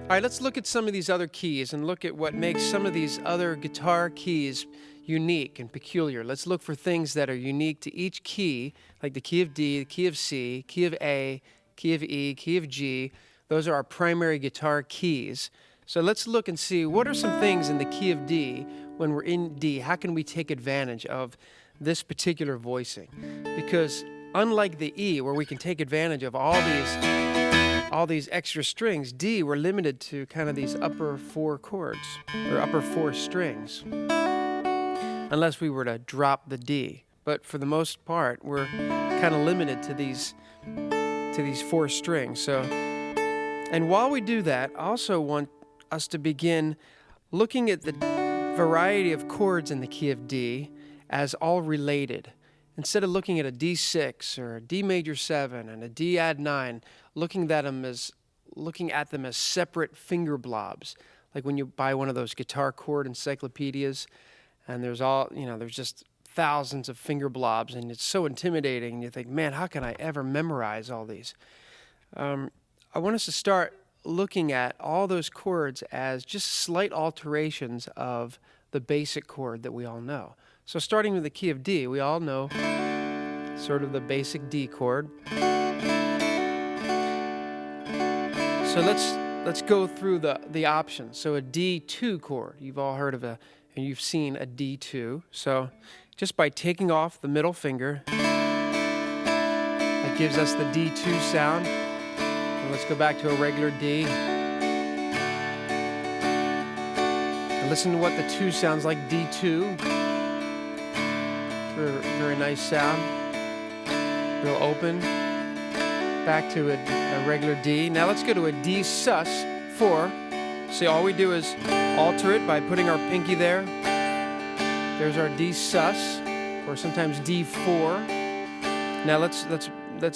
All right, let's look at some of these other keys and look at what makes some of these other guitar keys unique and peculiar. Let's look for things that are unique to each key, like the key of D, the key of C, key of A, key of E, key of G. Those are our primary guitar keys. So let's look and see what are some things in the key of D when we're in D. How can we take advantage of this particular voicing? Because unlike the E, where we can take advantage of all these extra strings, D, we're limited to kind of these upper 4 chords or upper 4 strings, unless we were to drop the D. But for the most part, we're kind of limited to these 4 strings. So, and while we do that, I also want us to begin looking at the variety of chords in the key of D as all related. Instead of looking at a D6 or a D major 7 and a D add 9, looking at them as separate finger blobs, like when you buy one of those guitar chord encyclopedias, and there's just thousands of finger blobs, and it's so intimidating, and you think, man, how can I ever memorize all these? I want us to start looking at all those chords as just slight alterations of the basic chord that we all know. So starting with the key of D, we all know sort of the basic D chord. So let's go through the options. So a D2 chord, you've all heard of and you've seen a D2. So just by taking off the middle finger, that gives us the D2 sound. And let's go back to a regular D. And listen to what the 2 sounds like, D2. Very nice sound, real open. Back to a regular D. Now let's go to a D sus 4. See, all we do is alter it by putting our pinky there. There's our D sus, or sometimes D4. Now let's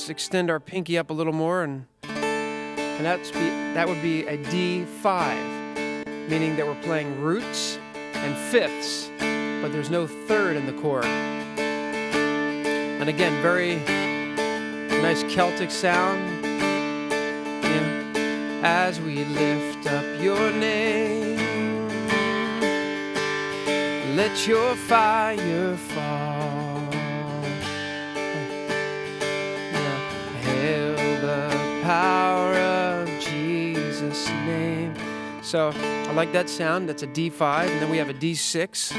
extend our pinky up a little more, and that would be a D5, meaning that we're playing roots and fifths, but there's no third in the chord. And again, very nice Celtic sound. Yeah. As we lift up your name, let your fire fall. Yeah. Hail the power of Jesus' name. So I like that sound. That's a D5, and then we have a D6.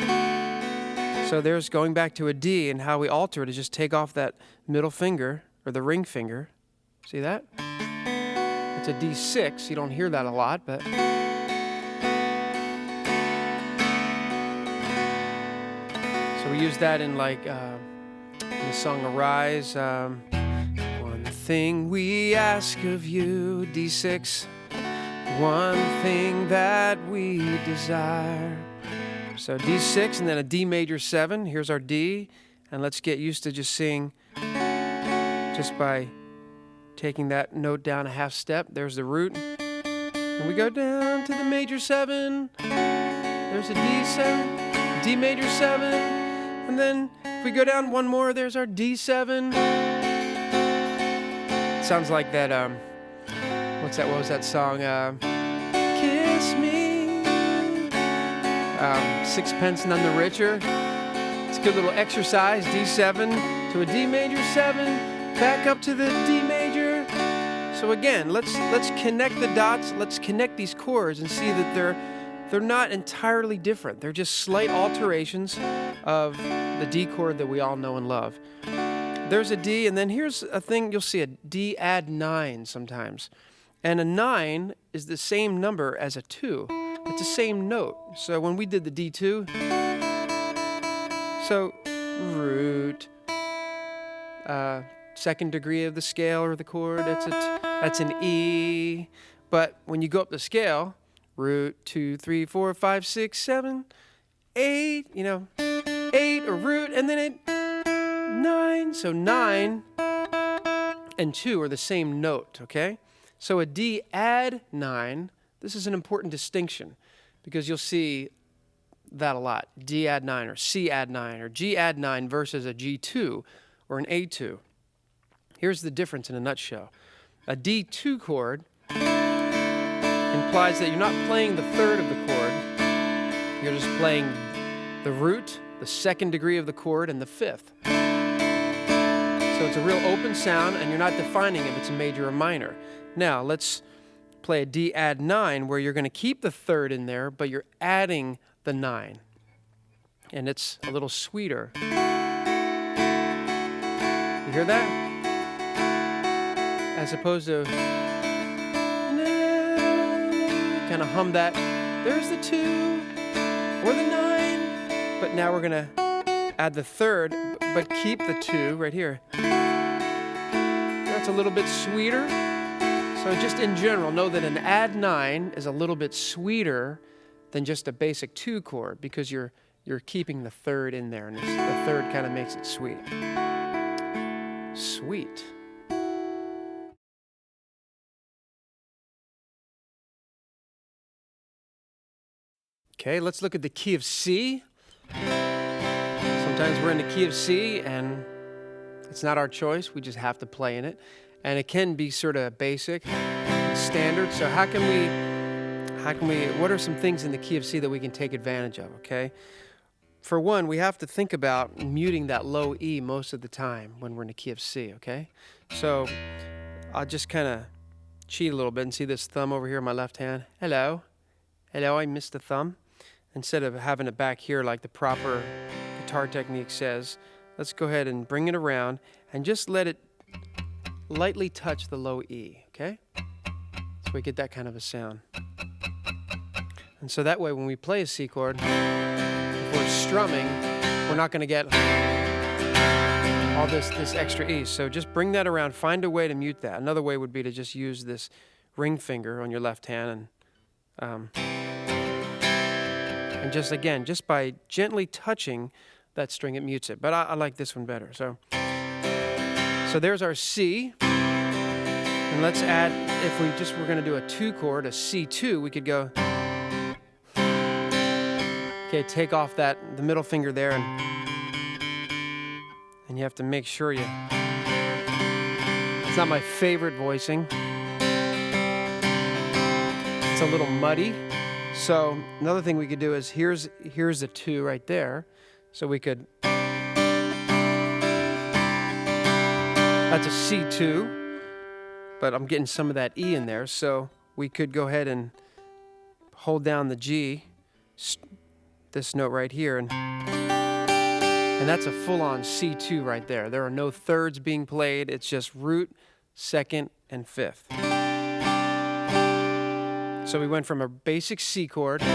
So there's going back to a D, and how we alter it is just take off that middle finger, or the ring finger. See that? It's a D6. You don't hear that a lot, but... So we use that in like in the song Arise. One thing we ask of you, D6. One thing that we desire. So D6 and then a D major 7. Here's our D. And let's get used to just singing just by taking that note down a half step. There's the root. And we go down to the major 7. There's a D7, D major 7. And then if we go down one more, there's our D7. Sounds like that, what was that song? Kiss me. Sixpence None the Richer. It's a good little exercise. D7 to a D major 7, back up to the D major. So again, let's connect the dots. Let's connect these chords and see that they're not entirely different. They're just slight alterations of the D chord that we all know and love. There's a D, and then here's a thing. You'll see a D add 9 sometimes. And a 9 is the same number as a 2. It's the same note. So when we did the D2, so root, second degree of the scale or the chord, that's an E. But when you go up the scale, root 2, 3, 4, 5, 6, 7, 8, 8 or root, and then it 9. So 9 and 2 are the same note, okay? So a D add 9, this is an important distinction because you'll see that a lot. D add 9 or C add 9 or G add 9 versus a G2 or an A2. Here's the difference in a nutshell. A D2 chord implies that you're not playing the third of the chord. You're just playing the root, the second degree of the chord, and the fifth. So it's a real open sound, and you're not defining if it's a major or minor. Now, let's play a D add 9, where you're going to keep the third in there, but you're adding the 9. And it's a little sweeter. You hear that? As opposed to kind of hum that. There's the 2 or the 9. But now we're going to add the third, but keep the 2 right here. That's a little bit sweeter. So just in general, know that an add 9 is a little bit sweeter than just a basic 2 chord because you're keeping the third in there, and the third kind of makes it sweet. Sweet. Okay, let's look at the key of C. Sometimes we're in the key of C and it's not our choice. We just have to play in it. And it can be sort of basic, standard. So what are some things in the key of C that we can take advantage of, okay? For one, we have to think about muting that low E most of the time when we're in the key of C, okay? So I'll just kind of cheat a little bit and see this thumb over here in my left hand. Hello, I missed the thumb. Instead of having it back here like the proper guitar technique says, let's go ahead and bring it around and just let it lightly touch the low E, okay? So we get that kind of a sound. And so that way when we play a C chord, if we're strumming, we're not going to get all this extra E. So just bring that around, find a way to mute that. Another way would be to just use this ring finger on your left hand and just again, just by gently touching that string, it mutes it. But I like this one better. So there's our C. And let's add, if we're going to do a 2 chord, a C2, we could go. Okay, take off the middle finger there, and you have to make sure it's not my favorite voicing. It's a little muddy. So another thing we could do is here's the 2 right there. So we could, that's a C2, but I'm getting some of that E in there. So we could go ahead and hold down the G, this note right here, and that's a full-on C2 right there. There are no thirds being played. It's just root, second, and fifth. So we went from a basic C chord to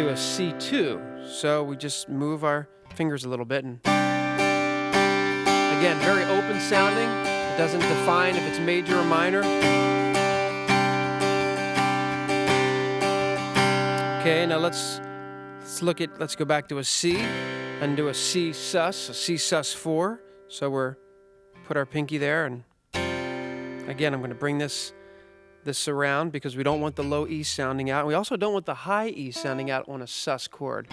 a C2. So we just move our fingers a little bit. And again, very open sounding. It doesn't define if it's major or minor. Okay, now let's go back to a C and do a C sus4. So put our pinky there, and again, I'm going to bring this the surround because we don't want the low E sounding out. We also don't want the high E sounding out on a sus chord.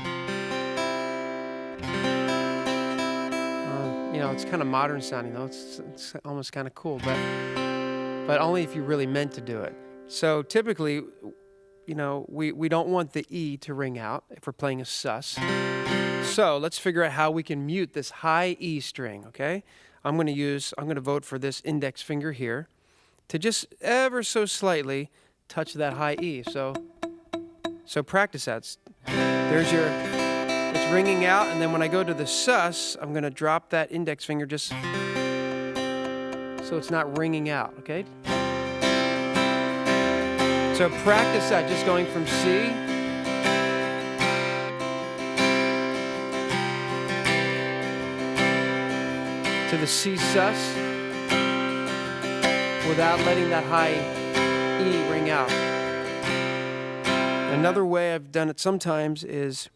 You know, it's kind of modern sounding though. It's almost kind of cool, but only if you really meant to do it. So typically, you know, we don't want the E to ring out if we're playing a sus. So let's figure out how we can mute this high E string, okay? I'm going to vote for this index finger here to just ever so slightly touch that high E. So practice that. There's your, it's ringing out, and then when I go to the sus, I'm going to drop that index finger just so it's not ringing out, okay? So practice that, just going from C to the C sus without letting that high E ring out. Another way I've done it sometimes is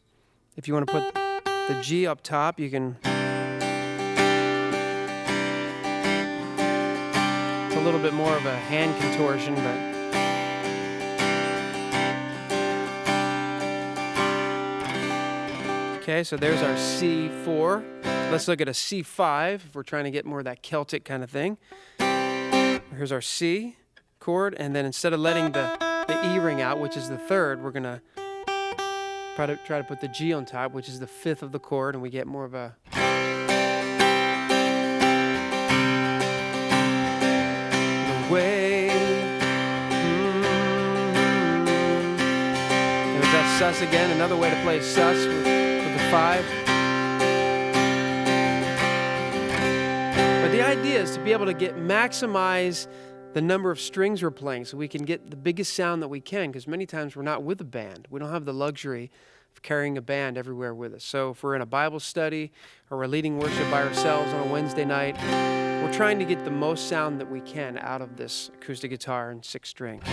if you want to put the G up top, you can. It's a little bit more of a hand contortion, but. Okay, so there's our C4. Let's look at a C5 if we're trying to get more of that Celtic kind of thing. Here's our C chord, and then instead of letting the E ring out, which is the third, we're going to try to put the G on top, which is the fifth of the chord, and we get more of a... The way... There's that sus again, another way to play sus with the 5. But the idea is to be able to maximize the number of strings we're playing so we can get the biggest sound that we can, because many times we're not with a band. We don't have the luxury of carrying a band everywhere with us. So if we're in a Bible study or we're leading worship by ourselves on a Wednesday night, we're trying to get the most sound that we can out of this acoustic guitar and 6 strings.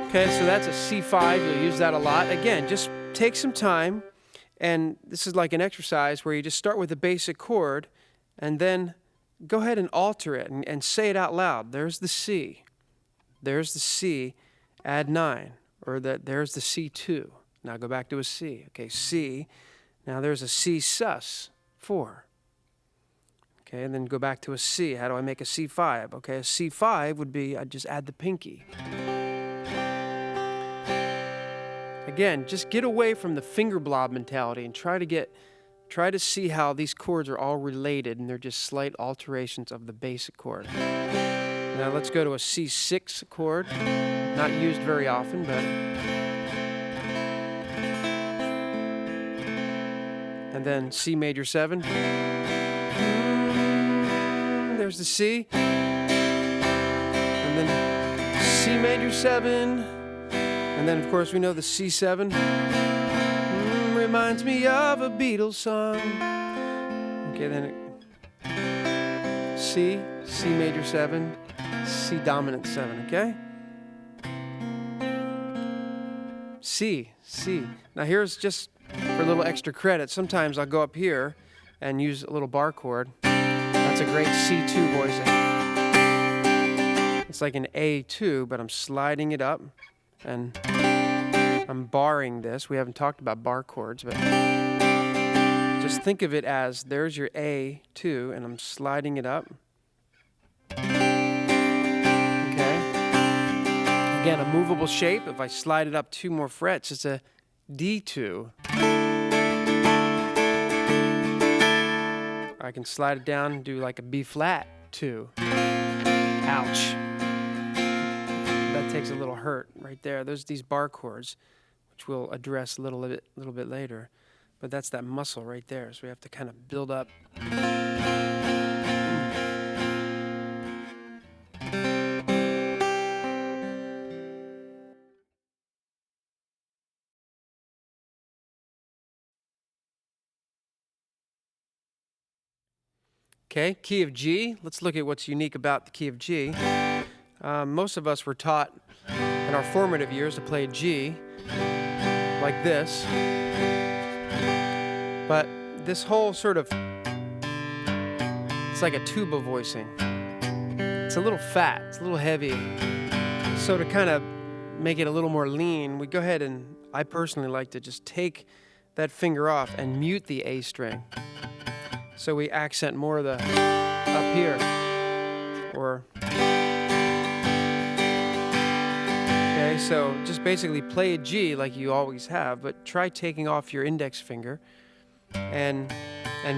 Okay, so that's a C5. You'll use that a lot. Again, just take some time, and this is like an exercise where you just start with a basic chord and then go ahead and alter it and say it out loud. There's the C. There's the C. Add 9. Or there's the C2. Now go back to a C. Okay, C. Now there's a C sus 4. Okay, and then go back to a C. How do I make a C5? Okay, a C5 would be, I'd just add the pinky. Again, just get away from the finger blob mentality and try to see how these chords are all related, and they're just slight alterations of the basic chord. Now let's go to a C6 chord. Not used very often, but... And then C major 7. There's the C. And then C major 7. And then, of course, we know the C7. Reminds me of a Beatles song. Okay, then C major 7, C dominant 7, okay? C. Now here's just for a little extra credit. Sometimes I'll go up here and use a little bar chord. That's a great C2 voicing. It's like an A2, but I'm sliding it up and I'm barring this. We haven't talked about bar chords, but just think of it as there's your A2, and I'm sliding it up. Okay. Again, a movable shape. If I slide it up 2 more frets, it's a D2. I can slide it down and do like a B flat 2. Ouch. That takes a little hurt right there. These bar chords, which we'll address a little bit later. But that's that muscle right there. So we have to kind of build up. Okay, key of G. Let's look at what's unique about the key of G. Most of us were taught in our formative years to play G like this. But this whole sort of, it's like a tuba voicing. It's a little fat, it's a little heavy. So to kind of make it a little more lean, we go ahead and I personally like to just take that finger off and mute the A string. So we accent more of the up here. Or okay, so just basically play a G like you always have, but try taking off your index finger and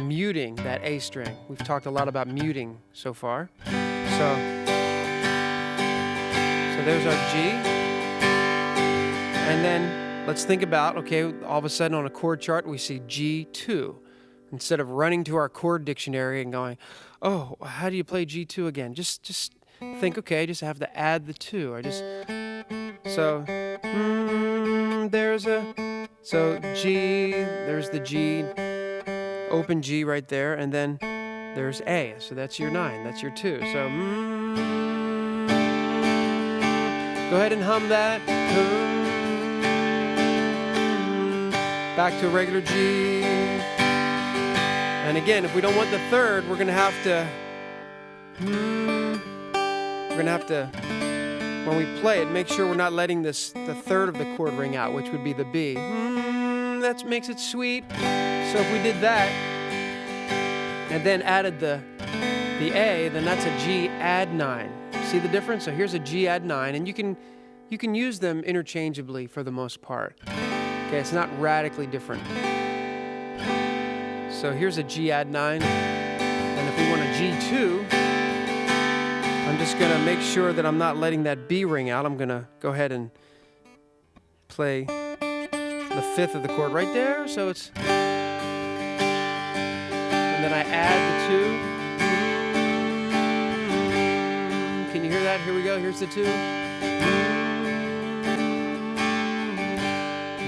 muting that A string. We've talked a lot about muting so far. So there's our G. And then let's think about, okay, all of a sudden on a chord chart we see G2. Instead of running to our chord dictionary and going, oh, how do you play G2 again? Just think, okay, I just have to add the 2. So G, there's the G, open G right there, and then there's A. So that's your 9, that's your 2. So go ahead and hum that. Back to a regular G. And again, if we don't want the third, we're gonna have to, when we play it, make sure we're not letting the third of the chord ring out, which would be the B. That makes it sweet. So if we did that, and then added the A, then that's a G add 9. See the difference? So here's a G add 9, and you can use them interchangeably for the most part. Okay, it's not radically different. So here's a G add 9, and if we want a G2, I'm just gonna make sure that I'm not letting that B ring out. I'm gonna go ahead and play the 5th of the chord right there. So it's, and then I add the 2. Can you hear that? Here we go. Here's the 2.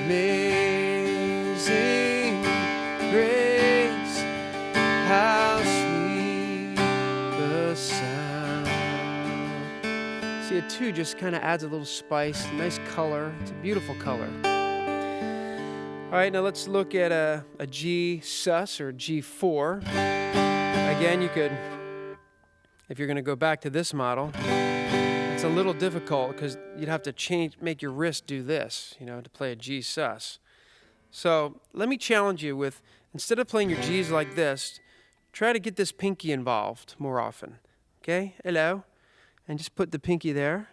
Amazing grace, how sweet the sound. See, a 2 just kind of adds a little spice, nice color. It's a beautiful color. All right, now let's look at a G sus or G4. Again, you could, if you're going to go back to this model, it's a little difficult because you'd have to make your wrist do this, to play a G sus. So let me challenge you with, instead of playing your G's like this, try to get this pinky involved more often. Okay, hello. And just put the pinky there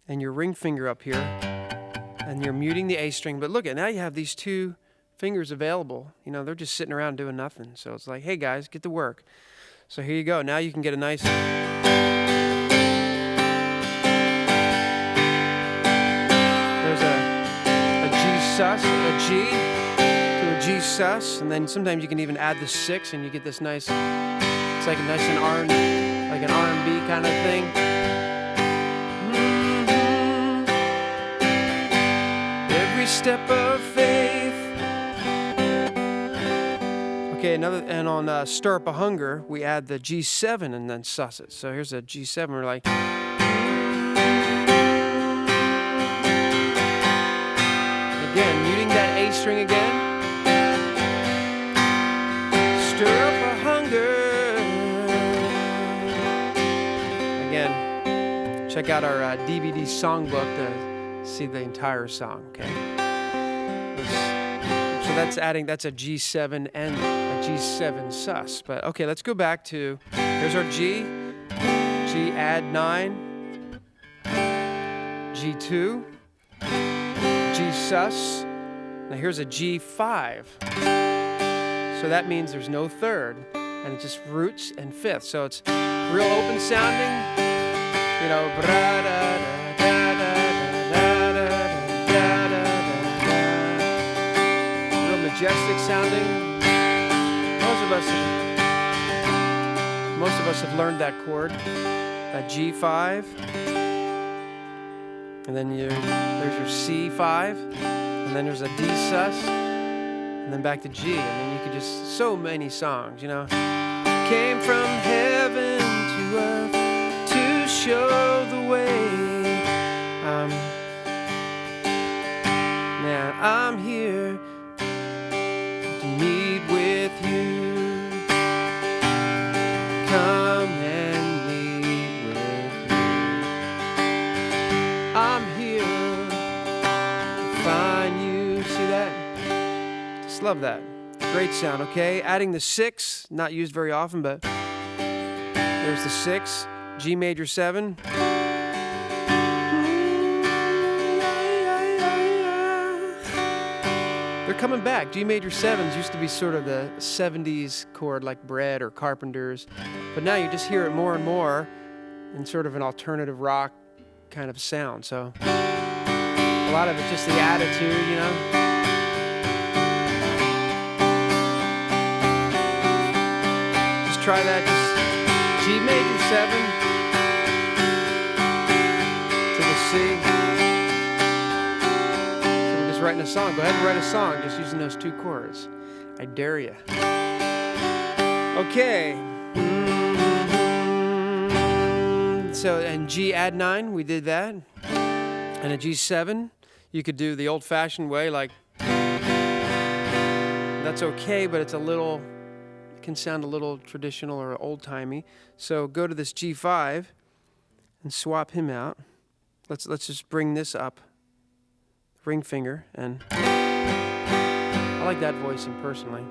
and your ring finger up here, and you're muting the A string. But look, now you have these 2 fingers available. They're just sitting around doing nothing. So it's like, hey guys, get to work. So here you go. Now you can get a nice... There's a G sus, a G to a G sus, and then sometimes you can even add the 6 and you get this nice, it's like a nice and like an R&B kind of thing. Every step of faith. Okay, and on Stir Up a Hunger, we add the G7 and then sus it. So here's a G7, we're like... Again, muting that A string again. Stir up a hunger. Again, check out our DVD songbook to see the entire song, okay? So that's a G7 and a G7 sus. But okay, let's go back to, here's our G add 9, G2, G sus. Now here's a G5. So that means there's no third, and it just roots and 5th. So it's real open sounding, real majestic sounding. Most of us have learned that chord, that G5. And then there's your C5, and then there's a D sus, and then back to G. I mean, you could just, so many songs, Came from heaven to earth to show the way. Man, I'm here to meet with you. Come and meet with you. find you. See that? Just love that. Great sound, okay? Adding the 6, not used very often, but there's the 6, G major 7. They're coming back. G major 7s used to be sort of the 70s chord like Bread or Carpenters, but now you just hear it more and more in sort of an alternative rock kind of sound. So a lot of it's just the attitude, you know? Just try that, just G major 7 to the C. So we're just writing a song. Go ahead and write a song just using those 2 chords. I dare you. Okay. So, and G add 9, we did that. And a G7, you could do the old-fashioned way, like, that's okay, but it's a little, it can sound a little traditional or old-timey. So go to this G5 and swap him out. Let's just bring this up, ring finger, and I like that voicing personally.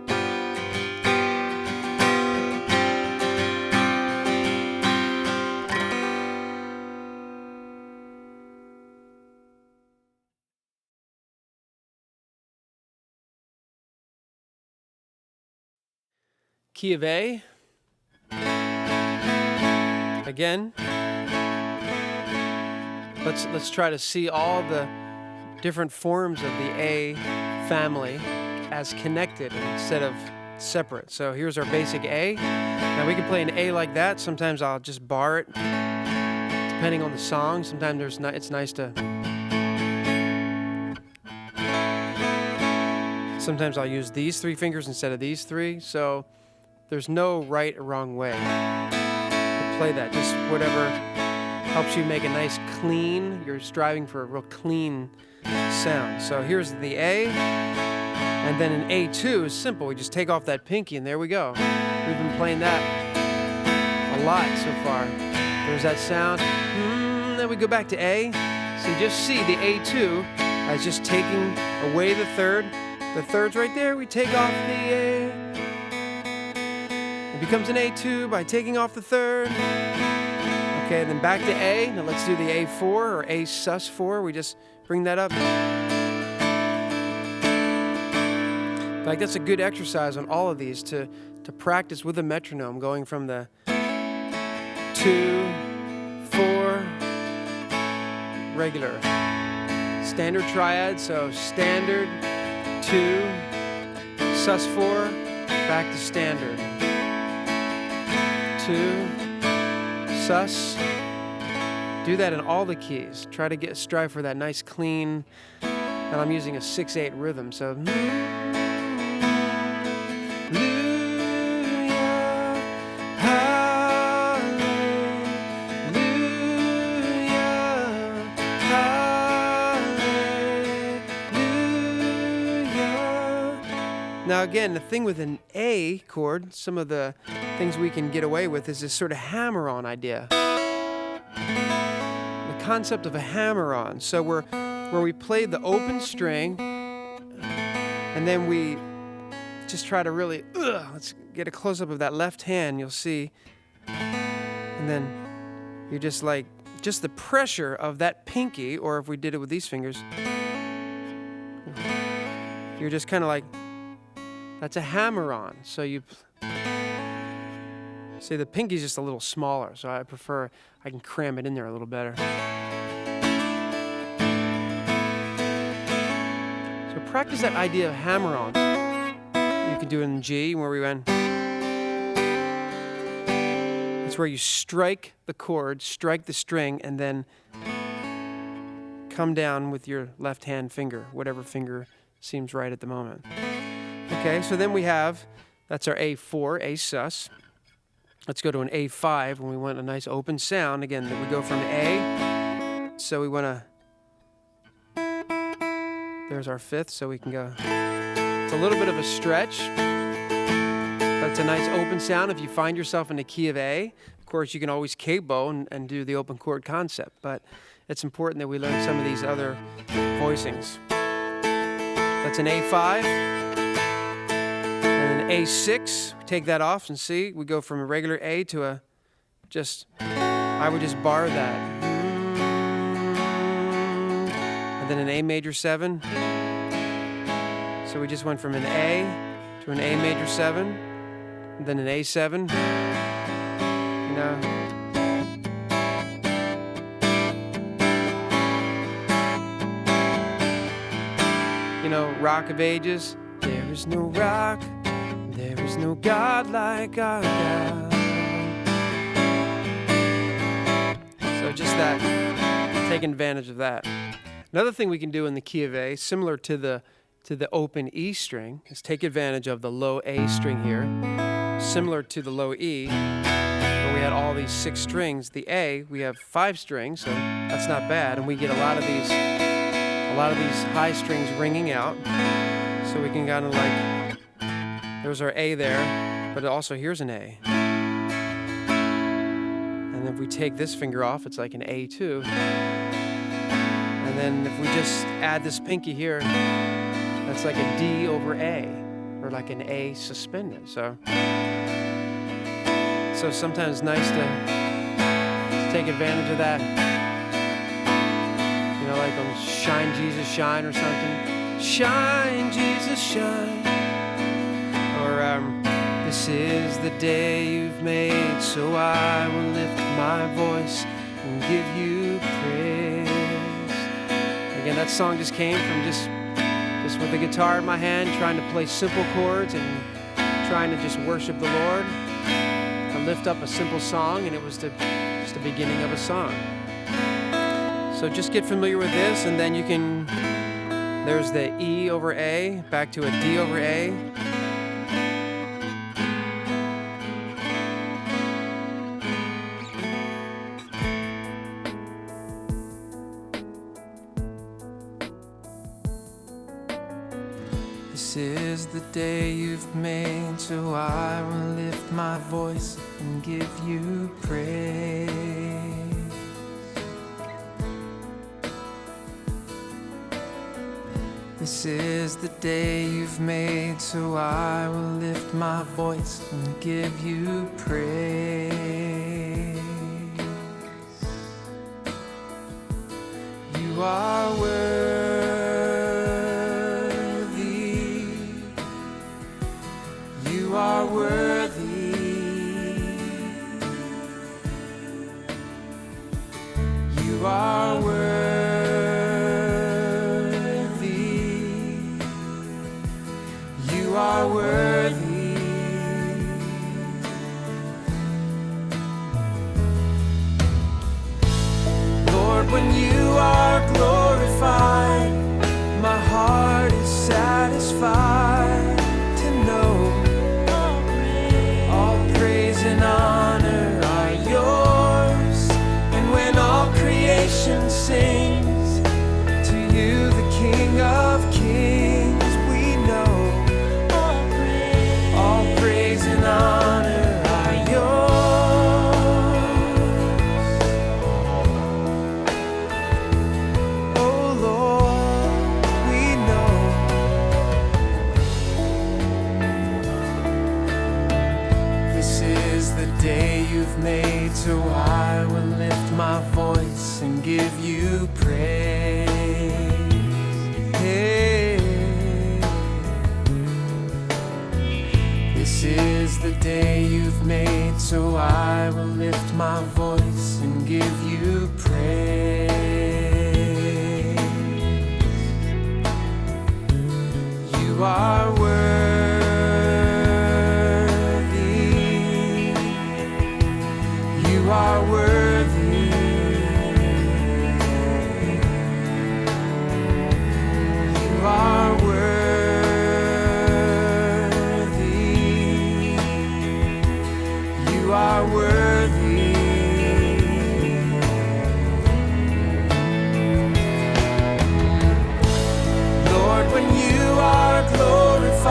Key of A. Again. Let's try to see all the different forms of the A family as connected instead of separate. So here's our basic A. Now we can play an A like that. Sometimes I'll just bar it, depending on the song. Sometimes it's nice to. Sometimes I'll use these 3 fingers instead of these 3. So there's no right or wrong way to play that. Just whatever helps you make a nice clean, you're striving for a real clean sound. So here's the A, and then an A2 is simple. We just take off that pinky and there we go. We've been playing that a lot so far. There's that sound. Then we go back to A. So you just see the A2 as just taking away the third. The third's right there. We take off the A. It becomes an A2 by taking off the third. Okay, then back to A. Now let's do the A4 or A sus4. We just bring that up. Like that's a good exercise on all of these to practice with a metronome, going from the 2, 4, regular. Standard triad, so standard, 2, sus4, back to standard. 2, sus. Do that in all the keys. Try to strive for that nice clean, and I'm using a 6/8 rhythm, so. Now again, the thing with an A chord, some of the things we can get away with is this sort of hammer-on idea. The concept of a hammer-on. So where we play the open string, and then we just try to really, let's get a close-up of that left hand, you'll see. And then you're just like, just the pressure of that pinky, or if we did it with these fingers, you're just kind of like, that's a hammer-on. So you see the pinky's just a little smaller, so I prefer, I can cram it in there a little better. So practice that idea of hammer-on. You can do it in G, where we went. It's where you strike the chord, strike the string, and then come down with your left hand finger, whatever finger seems right at the moment. Okay, so then we have, that's our A4, A sus. Let's go to an A5 when we want a nice open sound. Again, we go from A, so we want to, there's our 5th, so we can go, it's a little bit of a stretch, but it's a nice open sound. If you find yourself in the key of A, of course you can always capo and do the open chord concept, but it's important that we learn some of these other voicings. That's an A5. And an A6. We take that off and see. We go from a regular A to a I would just bar that. And then an A major 7. So we just went from an A to an A major 7. And then an A7. You know. Rock of Ages. There is no rock, there is no God like our God. So just that, taking advantage of that. Another thing we can do in the key of A, similar to the open E string, is take advantage of the low A string here, similar to the low E, where we had all these 6 strings. The A, we have 5 strings, so that's not bad, and we get a lot of these high strings ringing out. So we can kind of like, there's our A there, but also here's an A. And if we take this finger off, it's like an A2. And then if we just add this pinky here, that's like a D over A, or like an A suspended. So sometimes it's nice to take advantage of that. Like on Shine Jesus Shine or something. Shine Jesus Shine. Or this is the day you've made, so I will lift my voice and give you praise. Again, that song just came from just with the guitar in my hand, trying to play simple chords and trying to just worship the Lord. I lift up a simple song, and it was just the beginning of a song. So just get familiar with this, and then you can, there's the E over A, back to a D over A. This is the day you've made, so I will lift my voice and give you praise. This is the day you've made, so I will lift my voice and give you praise. You are worthy. You are worthy. You are worthy. You are worthy. Lord, when you are glorified, my heart is satisfied to know all praise and honor are yours. And when all creation sings to you, the King of Kings, we know all praise and honor are yours. Oh Lord, we know this is the day you've made, so I will lift my voice and give you praise. Hey. This is the day you've made, so I will lift my voice and give you praise. You are worthy. You are worthy. You are worthy. You are worthy. Lord, when you are glorified,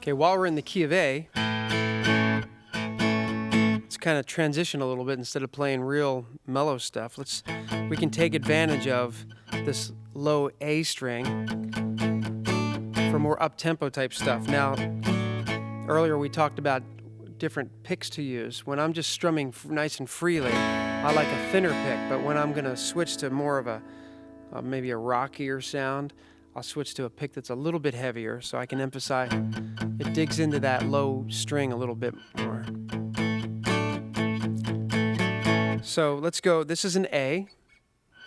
Okay, while we're in the key of A, let's kind of transition a little bit instead of playing real mellow stuff. We can take advantage of this low A string for more up-tempo type stuff. Now, earlier we talked about different picks to use. When I'm just strumming nice and freely, I like a thinner pick, but when I'm gonna switch to more of a maybe a rockier sound, I'll switch to a pick that's a little bit heavier so I can emphasize, it digs into that low string a little bit more. So let's go, this is an A,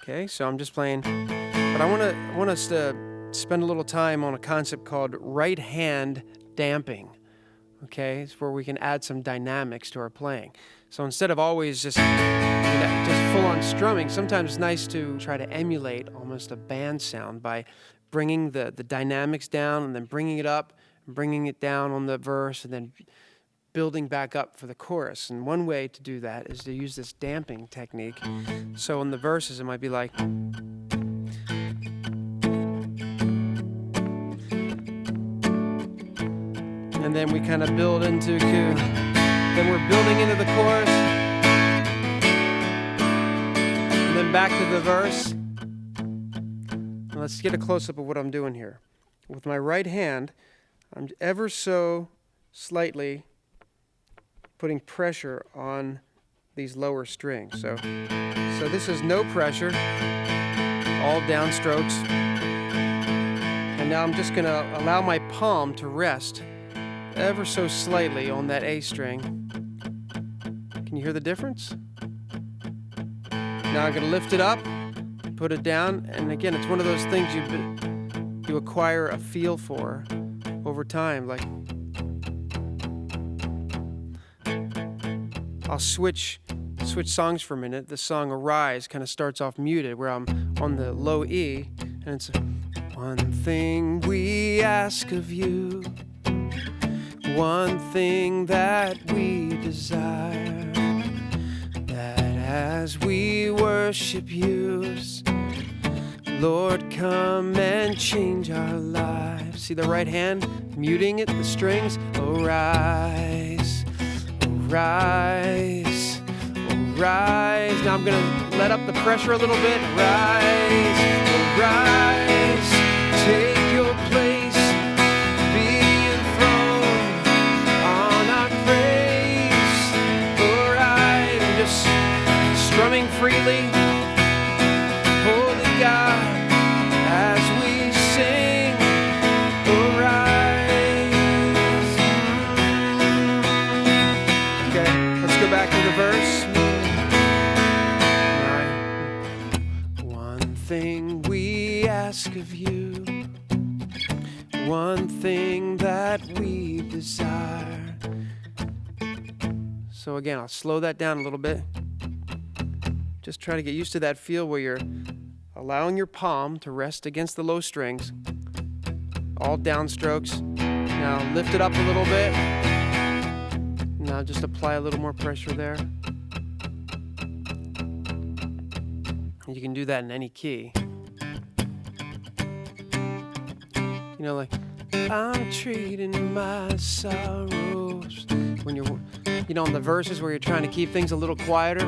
okay, so I'm just playing, but I want us to spend a little time on a concept called right hand damping. Okay, it's where we can add some dynamics to our playing. So instead of always just full-on strumming, sometimes it's nice to try to emulate almost a band sound by bringing the dynamics down and then bringing it up, and bringing it down on the verse, and then building back up for the chorus. And one way to do that is to use this damping technique. So in the verses, it might be like... And then we kind of build into, then we're building into the chorus, and then back to the verse. And let's get a close-up of what I'm doing here. With my right hand, I'm ever so slightly putting pressure on these lower strings. So this is no pressure, all downstrokes. And now I'm just gonna allow my palm to rest ever so slightly on that A string. Can you hear the difference? Now I'm going to lift it up, put it down, and again, it's one of those things you acquire a feel for over time. Like, I'll switch songs for a minute. The song Arise kind of starts off muted, where I'm on the low E, and it's one thing we ask of you, one thing that we desire, that as we worship you, Lord, come and change our lives. See the right hand muting it, the strings. Arise, arise, arise. Now I'm gonna let up the pressure a little bit. Rise, arise, take your place. Strumming freely, holy God, as we sing, arise. Okay, let's go back to the verse. One thing we ask of you, one thing that we desire. So again, I'll slow that down a little bit. Just try to get used to that feel where you're allowing your palm to rest against the low strings. All downstrokes. Now lift it up a little bit. Now just apply a little more pressure there. You can do that in any key. You know, like, I'm trading my sorrows. When you're, in the verses where you're trying to keep things a little quieter.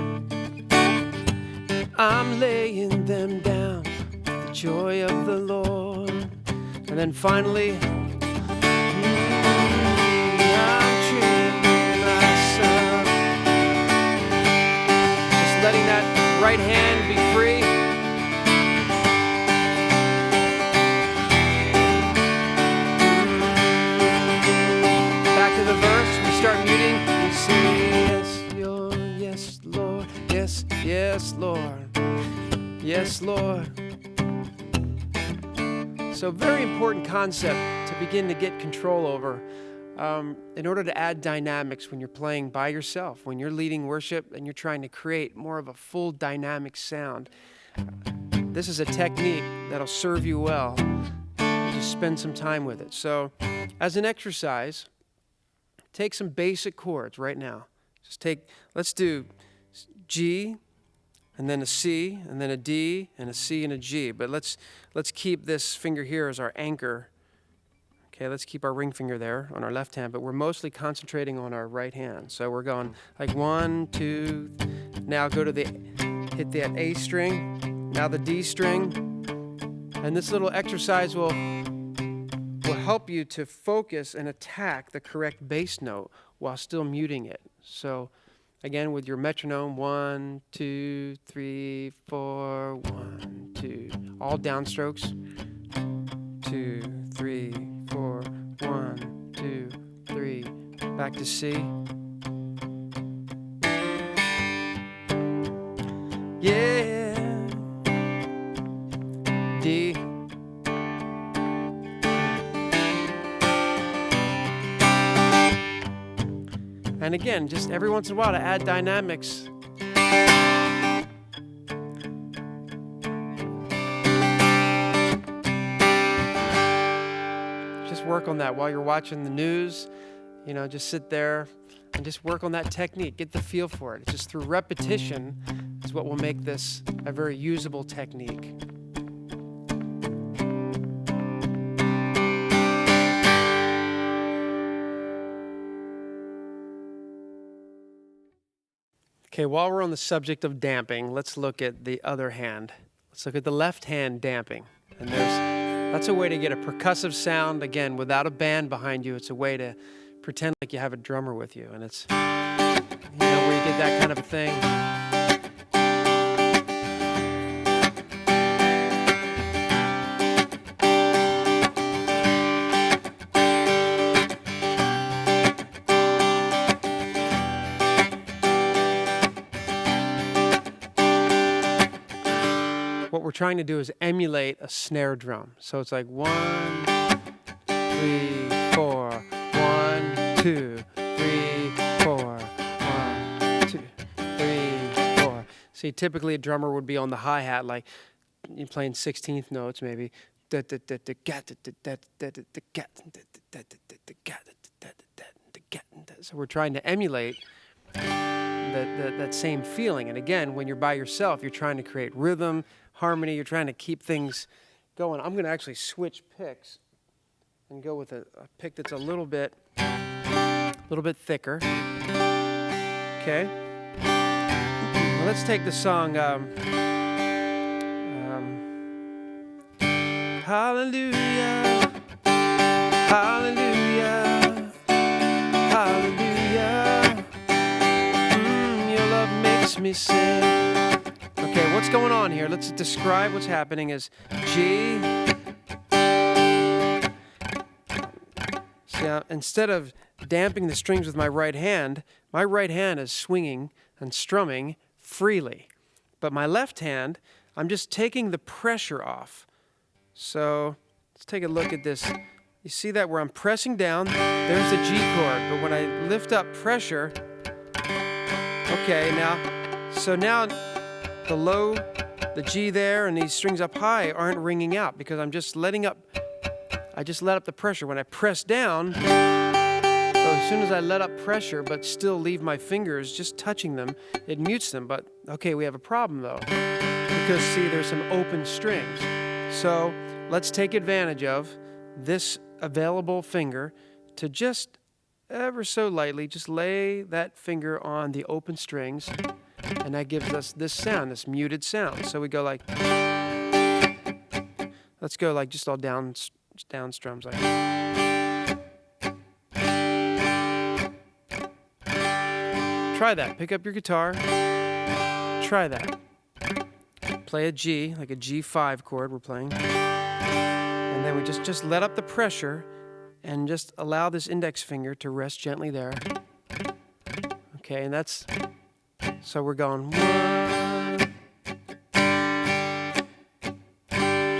I'm laying them down with the joy of the Lord. And then finally, I'm trading myself. Just letting that right hand be free. Back to the verse, we start muting. We say, yes, Lord, yes, yes, Lord. Yes, Lord. So very important concept to begin to get control over in order to add dynamics when you're playing by yourself, when you're leading worship and you're trying to create more of a full dynamic sound. This is a technique that'll serve you well. Just spend some time with it. So as an exercise, take some basic chords right now. Let's do G, and then a C, and then a D, and a C, and a G. But let's keep this finger here as our anchor. Okay, let's keep our ring finger there on our left hand, but we're mostly concentrating on our right hand. So we're going like 1, 2, now go to hit that A string, now the D string, and this little exercise will help you to focus and attack the correct bass note while still muting it. So again, with your metronome, 1, 2, 3, 4, 1, 2, all downstrokes, 2, 3, 4, 1, 2, 3, back to C. Yeah, D. And again, just every once in a while to add dynamics. Just work on that while you're watching the news. You know, just sit there and just work on that technique. Get the feel for it. It's just through repetition is what will make this a very usable technique. Okay, while we're on the subject of damping, let's look at the other hand. Let's look at the left hand damping. And that's a way to get a percussive sound, again, without a band behind you. It's a way to pretend like you have a drummer with you. And it's, where you get that kind of a thing. What we're trying to do is emulate a snare drum. So it's like 1, 3, 4, 1, 2, 3, 4, 1, 2, 3, 4. See, typically a drummer would be on the hi-hat, like you're playing 16th notes maybe. So we're trying to emulate that same feeling. And again, when you're by yourself, you're trying to create rhythm, harmony, you're trying to keep things going. I'm going to actually switch picks and go with a pick that's a little bit thicker. Okay. Well, let's take the song Hallelujah, Hallelujah, Hallelujah. Your love makes me sing. Okay, what's going on here? Let's describe what's happening as G. See, instead of damping the strings with my right hand is swinging and strumming freely. But my left hand, I'm just taking the pressure off. So let's take a look at this. You see that where I'm pressing down, there's the G chord. But when I lift up pressure, okay, now the low, the G there, and these strings up high aren't ringing out because I just let up the pressure. When I press down, so as soon as I let up pressure but still leave my fingers just touching them, it mutes them. But okay, we have a problem though, because see, there's some open strings. So let's take advantage of this available finger to just ever so lightly just lay that finger on the open strings. And that gives us this sound, this muted sound. So we go like, let's go like just all down strums like. Try that. Pick up your guitar. Try that. Play a G, like a G5 chord we're playing. And then we just let up the pressure and just allow this index finger to rest gently there. Okay, and that's... So we're going 1.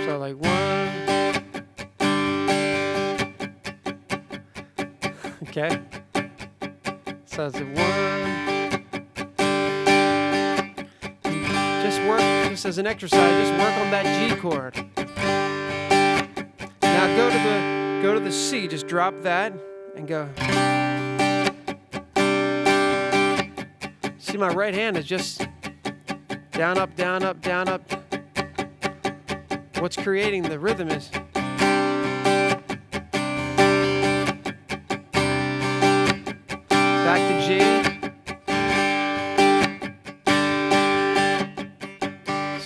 So like 1. Okay. So it's a 1. Just work, just as an exercise, just work on that G chord. Now go to the C, just drop that and go. See, my right hand is just down, up, down, up, down, up. What's creating the rhythm is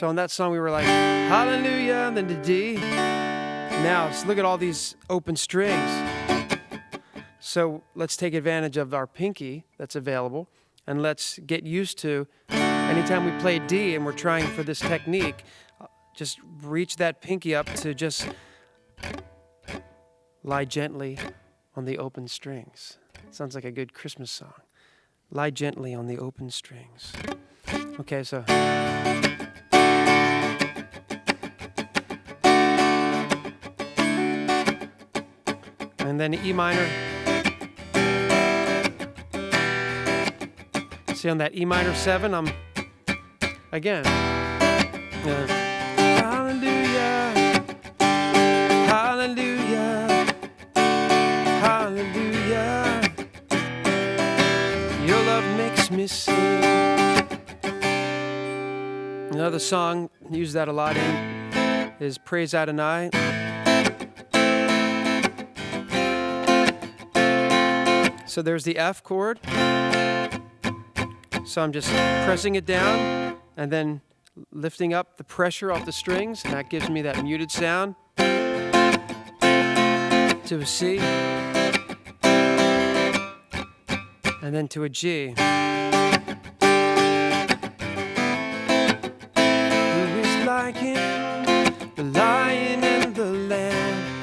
So on that song, we were like, hallelujah, and then to D. Now, let's look at all these open strings. So let's take advantage of our pinky that's available, and let's get used to anytime we play D and we're trying for this technique, just reach that pinky up to just lie gently on the open strings. Sounds like a good Christmas song. Lie gently on the open strings. Okay, so. And then E minor. See, on that E minor 7, I'm again. Hallelujah, hallelujah, hallelujah. Your love makes me sing. Another song, use that a lot in, is Praise Adonai. So there's the F chord. So I'm just pressing it down and then lifting up the pressure off the strings, and that gives me that muted sound. To a C. And then to a G. Who is like him, the lion and the lamb,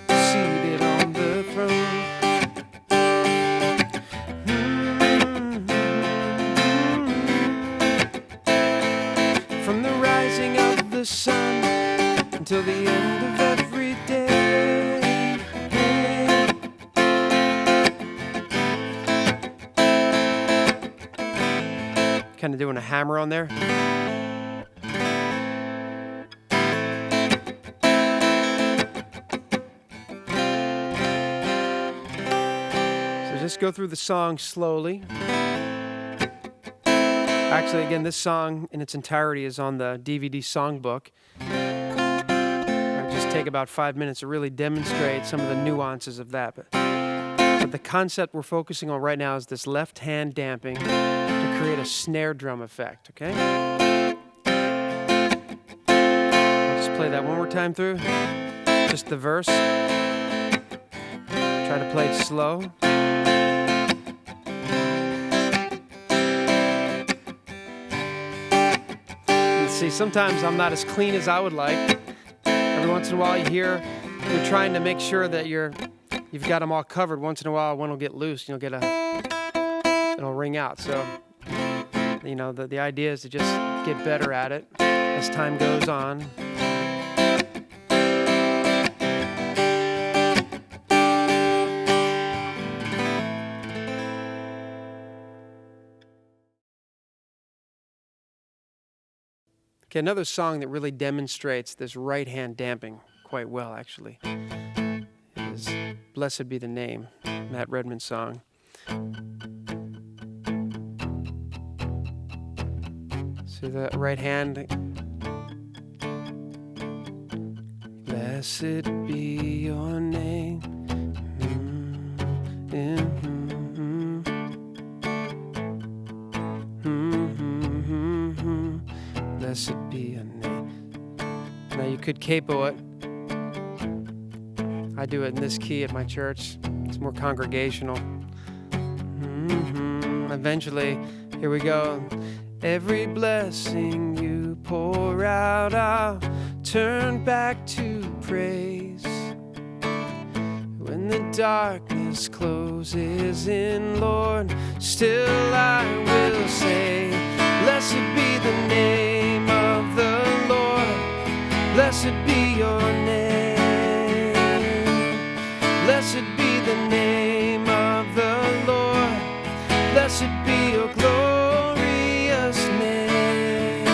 seated on the throne. The sun until the end of every day. Kind of doing a hammer on there. So just go through the song slowly. Actually, again, this song in its entirety is on the DVD songbook. I just take about 5 minutes to really demonstrate some of the nuances of that. But the concept we're focusing on right now is this left hand damping to create a snare drum effect, okay? I'll just play that one more time through. Just the verse. Try to play it slow. See, sometimes I'm not as clean as I would like. Every once in a while you're trying to make sure that you've got them all covered. Once in a while one will get loose and it'll ring out. So, the idea is to just get better at it as time goes on. Okay, another song that really demonstrates this right-hand damping quite well, actually, is Blessed Be the Name, Matt Redman's song. See that right hand? Blessed be your name. Blessed be your name. Now you could capo it. I do it in this key at my church. It's more congregational. Eventually, here we go. Every blessing you pour out, I'll turn back to praise. When the darkness closes in, Lord, still I will say, blessed be the name of the Lord. Blessed be your name. Blessed be the name of the Lord. Blessed be your glorious name.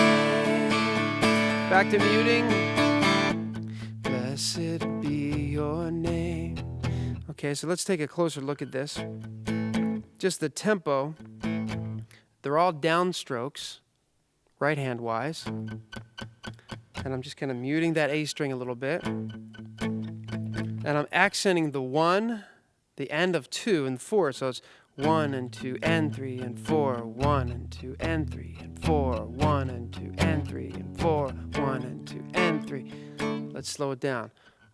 Back to muting. Blessed be your name. Okay, so let's take a closer look at this. Just the tempo. They're all downstrokes, right hand wise. And I'm just kind of muting that A string a little bit. And I'm accenting the 1, the end of 2, and 4. So it's 1 and 2 and 3 and 4, 1 and 2 and 3 and 4, 1 and 2 and 3 and 4, 1 and 2 and 3. Let's slow it down.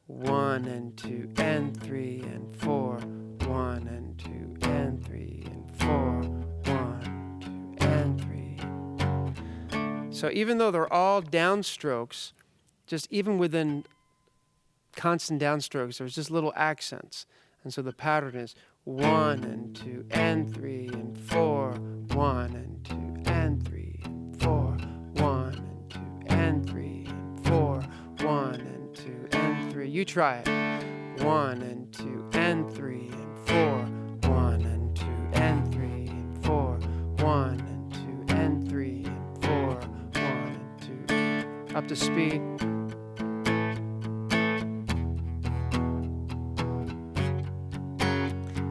1 and 2 and 3 and 4, 1 and 2 and 3 and 4, 1, 2 and 3. So even though they're all downstrokes, just even within constant downstrokes, there's just little accents. And so the pattern is 1 and 2 and 3 and 4, 1 and 2 and 3 and 4, 1 and 2 and 3 and 4, 1 and 2 and 3. You try it. 1 and 2 and 3 and 4, 1 and 2 and 3 and 4, 1 and 2 and 3 and 4, 1 and 2. Up to speed.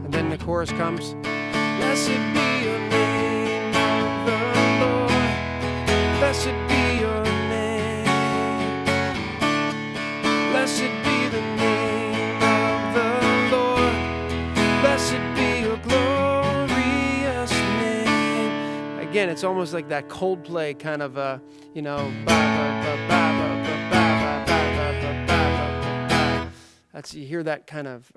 And then the chorus comes. Blessed be your name, the Lord. Blessed be your name. Blessed be the name of the Lord. Blessed be your glorious name. Again, it's almost like that Coldplay kind of That's, you hear that kind of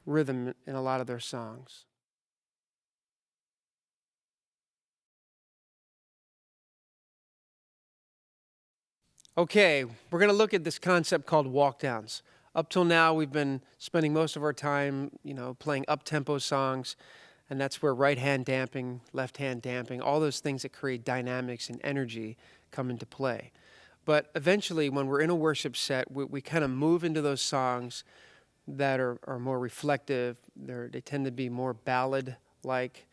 rhythm in a lot of their songs. Okay, we're going to look at this concept called walkdowns. Up till now, we've been spending most of our time, playing up-tempo songs, and that's where right-hand damping, left-hand damping, all those things that create dynamics and energy come into play. But eventually, when we're in a worship set, we kind of move into those songs that are more reflective. They tend to be more ballad-like.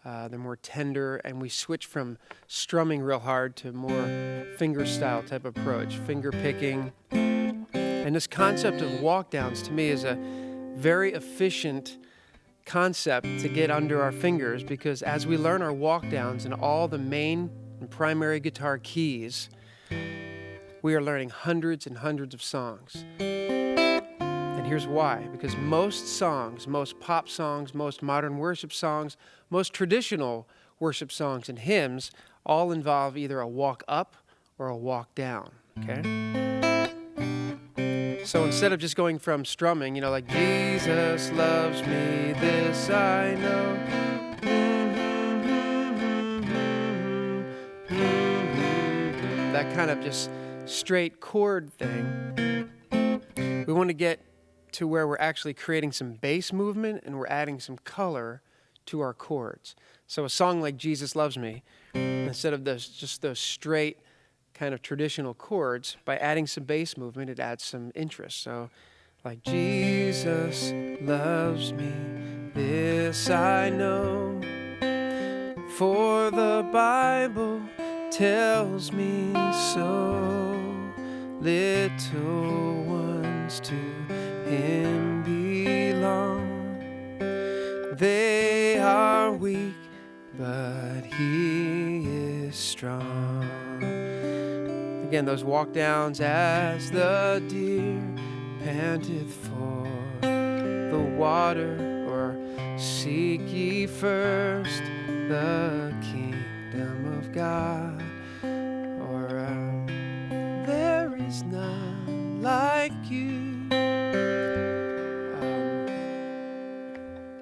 They're more tender, and we switch from strumming real hard to more finger-style type approach, finger picking. And this concept of walkdowns, to me, is a very efficient concept to get under our fingers, because as we learn our walkdowns in all the main and primary guitar keys, we are learning hundreds and hundreds of songs. And here's why. Because most songs, most pop songs, most modern worship songs, most traditional worship songs and hymns all involve either a walk up or a walk down, okay? So instead of just going from strumming, like Jesus loves me, this I know. That kind of just straight chord thing. We want to get to where we're actually creating some bass movement and we're adding some color to our chords. So a song like Jesus Loves Me, instead of those straight kind of traditional chords, by adding some bass movement, it adds some interest. So like Jesus loves me, this I know, for the Bible tells me so. Little ones to him belong. They are weak, but he is strong. Again, those walkdowns as the deer panteth for the water, or seek ye first the kingdom of God, or there is none like you.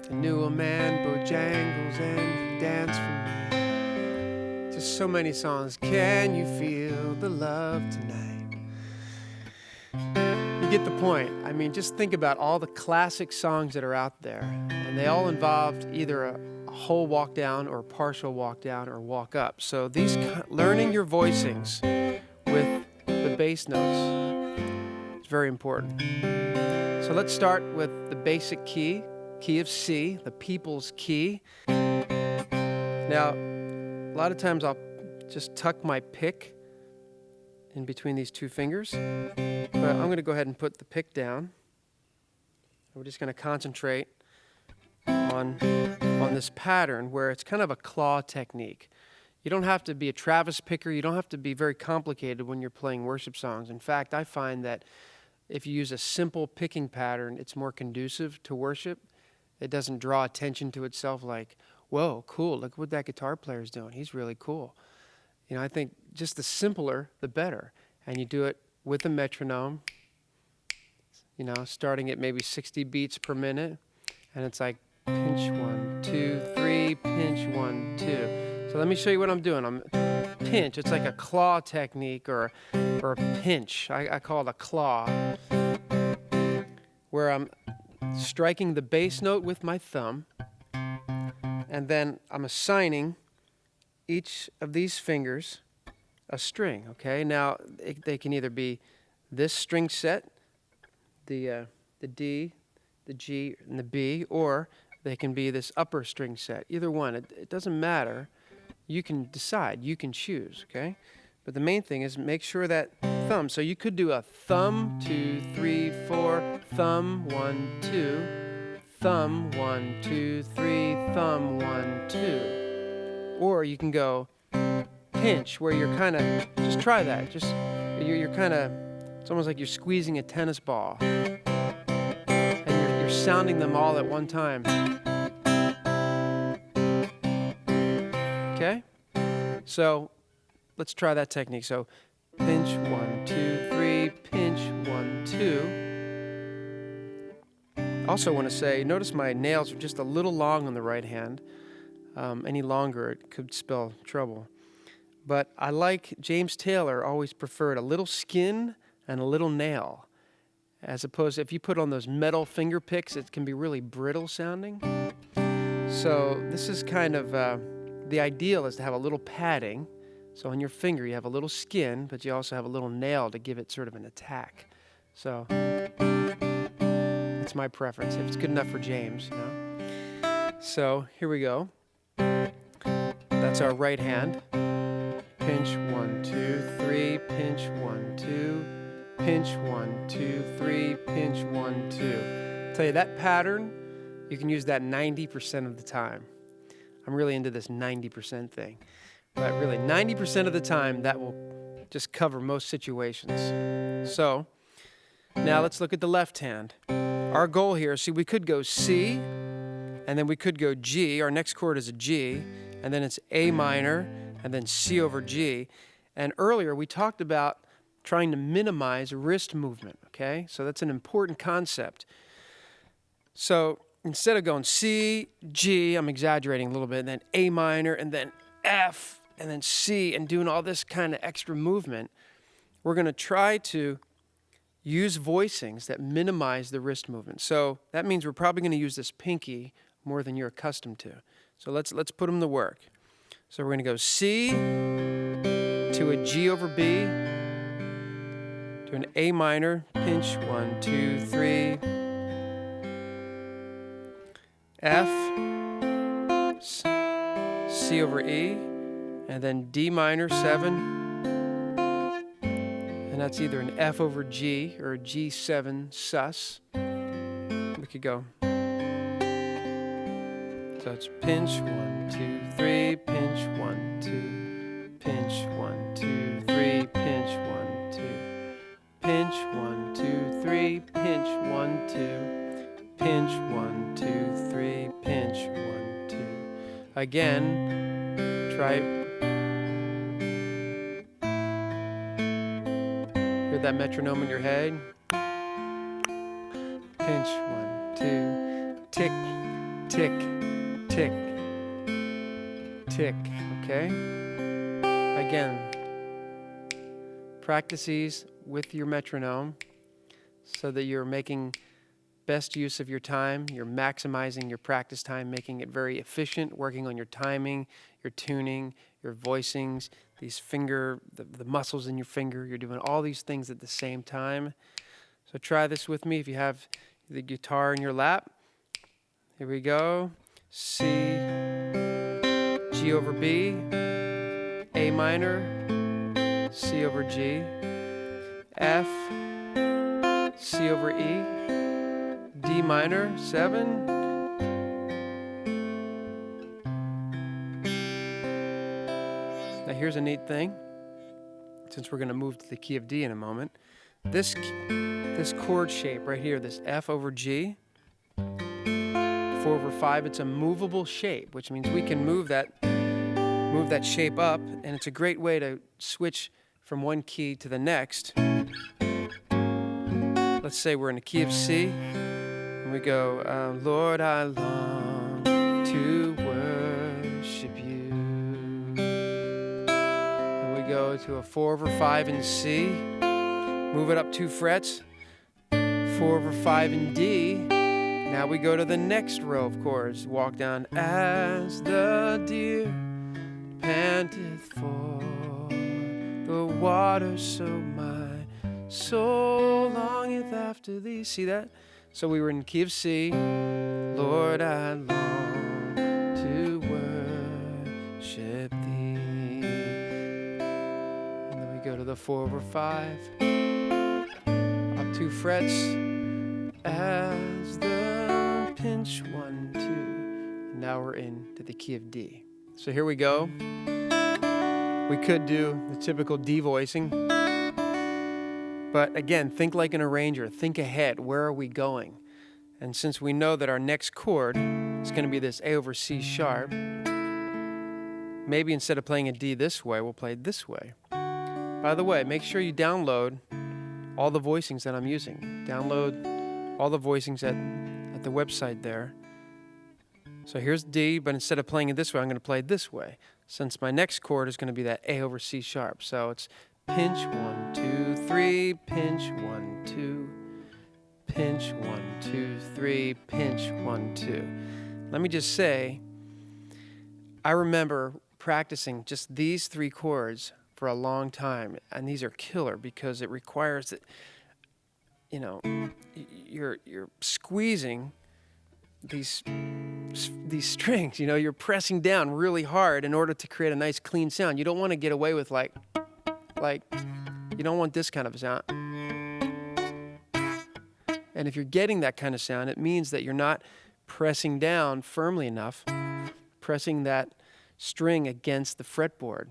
I knew a man bojangles and he danced for me. Just so many songs. Can you feel the love tonight? You get the point. I mean, just think about all the classic songs that are out there, and they all involved either a whole walk down or a partial walk down or walk up. So these learning your voicings with the bass notes is very important. So let's start with the basic key of C, the people's key. Now, a lot of times I'll just tuck my pick in between these two fingers, but I'm going to go ahead and put the pick down. We're just going to concentrate on this pattern where it's kind of a claw technique. You don't have to be a Travis picker. You don't have to be very complicated when you're playing worship songs. In fact, I find that if you use a simple picking pattern, it's more conducive to worship. It doesn't draw attention to itself like, whoa, cool, look what that guitar player's doing. He's really cool. You know, I think just the simpler, the better. And you do it with a metronome, you know, starting at maybe 60 beats per minute. And it's like pinch 1, 2, 3, pinch 1, 2. So let me show you what I'm doing. I'm pinch. It's like a claw technique or a pinch. I call it a claw, where I'm striking the bass note with my thumb, and then I'm assigning each of these fingers a string. Okay, now they can either be this string set, the D, the G, and the B, or they can be this upper string set. Either one, it doesn't matter. You can decide, you can choose, okay? But the main thing is make sure that thumb, so you could do a thumb, 2, 3, 4, thumb, 1, 2, thumb, 1, 2, 3, thumb, 1, 2. Or you can go pinch, where you're kind of, just try that, just, you're kind of, it's almost like you're squeezing a tennis ball. And you're sounding them all at one time. Okay? So let's try that technique. So pinch 1, 2, 3, pinch 1, 2. Also want to say, notice my nails are just a little long on the right hand. Any longer, it could spell trouble. But I like, James Taylor always preferred a little skin and a little nail. As opposed to, if you put on those metal finger picks, it can be really brittle sounding. So this is kind of, the ideal is to have a little padding. So on your finger you have a little skin, but you also have a little nail to give it sort of an attack. So that's my preference, if it's good enough for James, you know. So here we go. That's our right hand. Pinch 1, 2, 3, pinch 1, 2, pinch 1, 2, 3, pinch 1, 2. I'll tell you, that pattern, you can use that 90% of the time. I'm really into this 90% thing. But really, 90% of the time, that will just cover most situations. So, now let's look at the left hand. Our goal here, see, we could go C, and then we could go G. Our next chord is a G, and then it's A minor, and then C over G. And earlier, we talked about trying to minimize wrist movement, okay? So that's an important concept. So instead of going C, G, I'm exaggerating a little bit, and then A minor, and then F, and then C, and doing all this kind of extra movement, we're going to try to use voicings that minimize the wrist movement. So that means we're probably going to use this pinky more than you're accustomed to. So let's put them to work. So we're going to go C to a G over B, to an A minor, pinch 1, 2, 3, F, C over E, and then D minor, 7, and that's either an F over G or a G7 sus. We could go. So it's pinch 1, 2, 3, pinch 1, 2, pinch 1, 2, 3, pinch 1, 2, pinch 1, 2, 3, pinch 1, 2, pinch 1, 2, 3, pinch 1, 2. Again, try. Hear that metronome in your head? Pinch 1, 2, tick, tick, tick, tick, okay? Again, practice these with your metronome so that you're making best use of your time. You're maximizing your practice time, making it very efficient, working on your timing, your tuning, your voicings, these finger, the muscles in your finger. You're doing all these things at the same time. So try this with me if you have the guitar in your lap. Here we go. C, G over B, A minor, C over G, F, C over E, D minor, 7. Now here's a neat thing, since we're going to move to the key of D in a moment. This chord shape right here, this F over G, 4/5. It's a movable shape, which means we can move that shape up, and it's a great way to switch from one key to the next. Let's say we're in a key of C, and we go, Lord, I long to worship you. And we go to a 4/5 in C, move it up 2 frets, 4/5 in D. Now we go to the next row of chords. Walk down as the deer panteth for the water, so my soul longeth after thee. See that? So we were in key of C. Lord, I long to worship thee. And then we go to the 4/5. Up 2 frets as the pinch 1, 2. And now we're into the key of D. So here we go. We could do the typical D voicing. But again, think like an arranger. Think ahead. Where are we going? And since we know that our next chord is going to be this A over C sharp, maybe instead of playing a D this way, we'll play it this way. By the way, make sure you download all the voicings that I'm using. Download all the voicings at the website there. So here's D, but instead of playing it this way, I'm going to play it this way, since my next chord is going to be that A over C sharp. So it's pinch 1, 2, 3, pinch 1, 2, pinch 1, 2, 3, pinch 1, 2. Let me just say, I remember practicing just these 3 chords for a long time, and these are killer because it requires that, you know, you're squeezing these strings, you know, you're pressing down really hard in order to create a nice clean sound. You don't want to get away with like you don't want this kind of a sound. And if you're getting that kind of sound, it means that you're not pressing down firmly enough, pressing that string against the fretboard.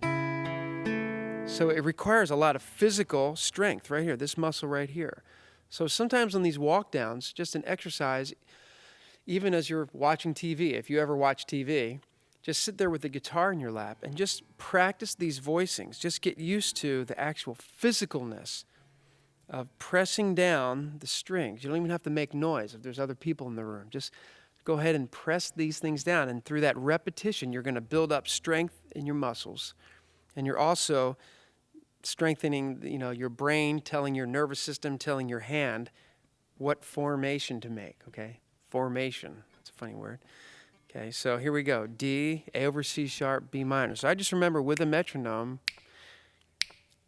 So it requires a lot of physical strength right here, this muscle right here. So sometimes on these walkdowns, just an exercise, even as you're watching TV, if you ever watch TV, just sit there with the guitar in your lap and just practice these voicings. Just get used to the actual physicalness of pressing down the strings. You don't even have to make noise if there's other people in the room. Just go ahead and press these things down, and through that repetition, you're going to build up strength in your muscles, and you're also strengthening, you know, your brain, telling your nervous system, telling your hand what formation to make, okay? Formation. That's a funny word. Okay, so here we go. D, A over C sharp, B minor. So I just remember with a metronome,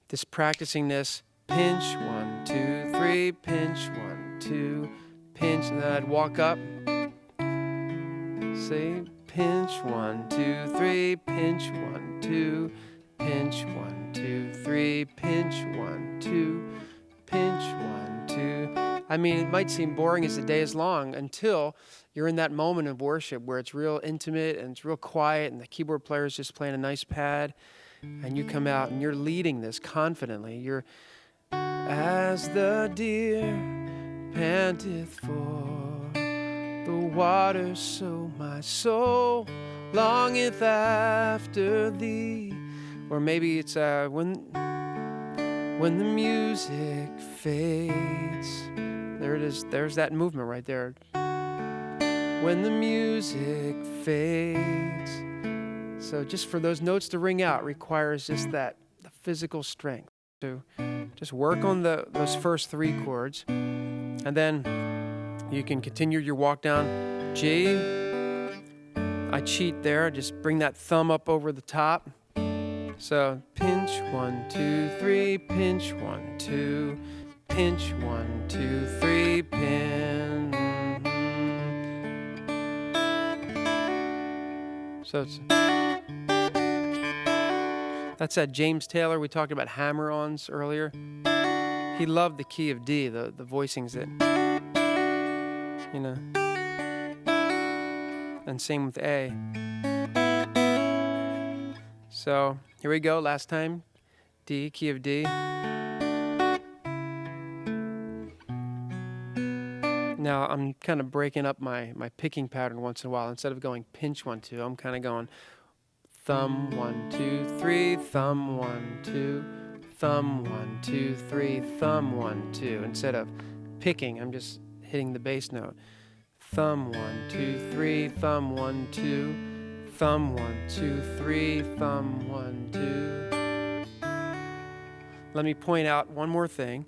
just practicing this, pinch 1, 2, 3, pinch 1, 2, pinch, and then I'd walk up, say, pinch 1, 2, 3, pinch 1, 2, pinch 1, 2, 3, pinch 1, 2, pinch 1, 2. I mean, it might seem boring as the day is long until you're in that moment of worship where it's real intimate and it's real quiet and the keyboard player is just playing a nice pad, and you come out and you're leading this confidently. You're, as the deer panteth for the water, so my soul longeth after thee. Or maybe it's when the music fades. There it is. There's that movement right there. When the music fades. So just for those notes to ring out requires just the physical strength. So just work on those first 3 chords, and then you can continue your walk down. G. I cheat there. Just bring that thumb up over the top. So pinch 1, 2, 3, pinch 1, 2, pinch 1, 2, 3, pin. So that's that James Taylor. We talked about hammer-ons earlier. He loved the key of D, the voicings that, you know, and same with A. So here we go, last time, D, key of D. Now I'm kind of breaking up my picking pattern once in a while. Instead of going pinch 1, 2, I'm kind of going thumb 1, 2, 3, thumb 1, 2, thumb 1, 2, 3, thumb 1, 2. Instead of picking, I'm just hitting the bass note. Thumb 1, 2, 3, thumb 1, 2, thumb 1, 2, 3, thumb 1, 2. Let me point out one more thing,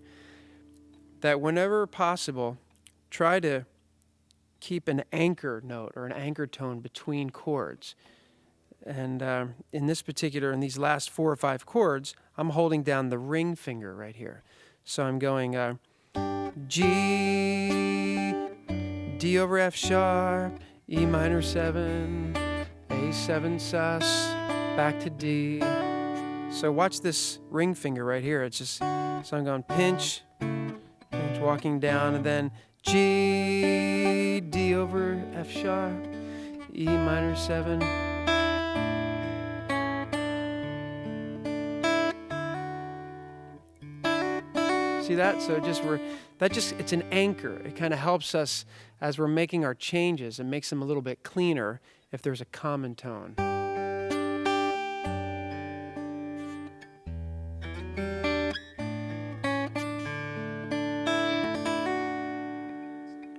that whenever possible, try to keep an anchor note or an anchor tone between chords. And in these last 4 or 5 chords, I'm holding down the ring finger right here. So I'm going G, D over F sharp, E minor 7, A7 sus, back to D. So watch this ring finger right here. It's just, so I'm going pinch, pinch, walking down, and then G, D over F sharp, E minor 7. See that? So it's an anchor. It kind of helps us as we're making our changes and makes them a little bit cleaner if there's a common tone.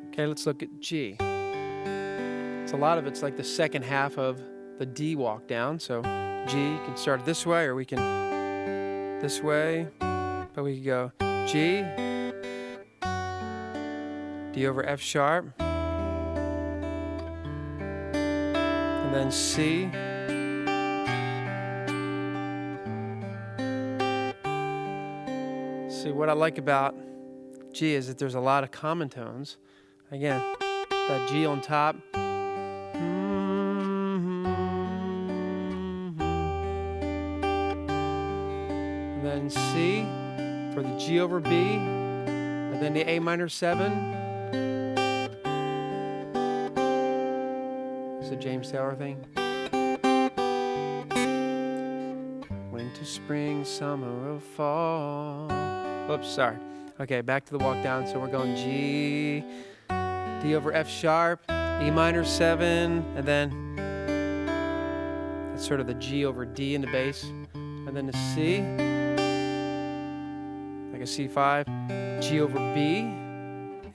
Okay, let's look at G. It's a lot of it's like the second half of the D walk down. So G, you can start this way, or we can this way, but we can go G, D over F sharp, and then C, see, what I like about G is that there's a lot of common tones. Again, that G on top, and then C for the G over B, and then the A minor 7. It's a James Taylor thing. Winter, spring, summer, or fall. Oops, sorry. Okay, back to the walk down. So we're going G, D over F sharp, E minor 7, and then that's sort of the G over D in the bass, and then the C, like a C5, G over B,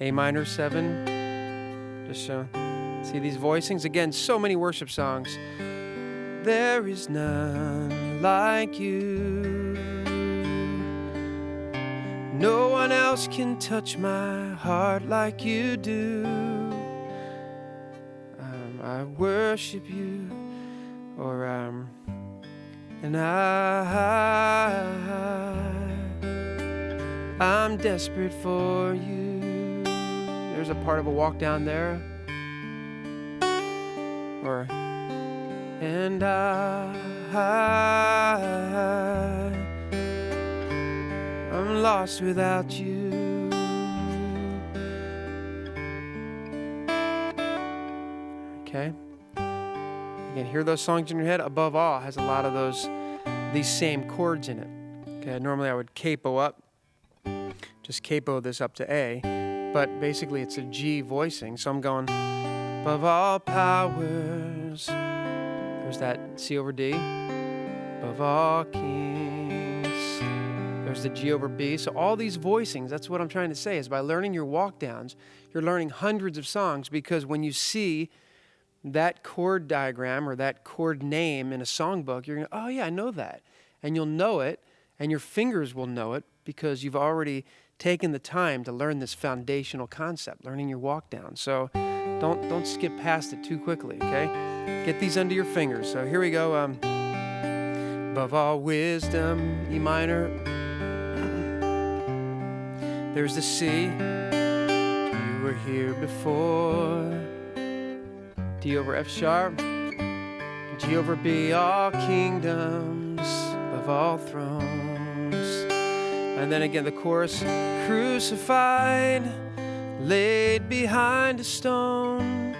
A minor 7. Just show. See these voicings? Again, so many worship songs. There is none like you. No one else can touch my heart like you do. I worship you, or and I'm desperate for you. There's a part of a walk down there, or and I'm lost without you. Okay. You can hear those songs in your head. Above All has a lot of these same chords in it. Okay. Normally I would capo up, just capo this up to A, but basically it's a G voicing. So I'm going above all powers. There's that C over D. Above all kings. There's the G over B. So all these voicings, that's what I'm trying to say, is by learning your walk downs, you're learning hundreds of songs, because when you see that chord diagram or that chord name in a songbook, you're going to, oh yeah, I know that. And you'll know it, and your fingers will know it, because you've already taken the time to learn this foundational concept, learning your walk down. So don't skip past it too quickly, okay? Get these under your fingers. So here we go. Above all wisdom, E minor. There's the C. You were here before. D over F sharp. G over B. All kingdoms, above all thrones. And then again the chorus. Crucified, laid behind a stone.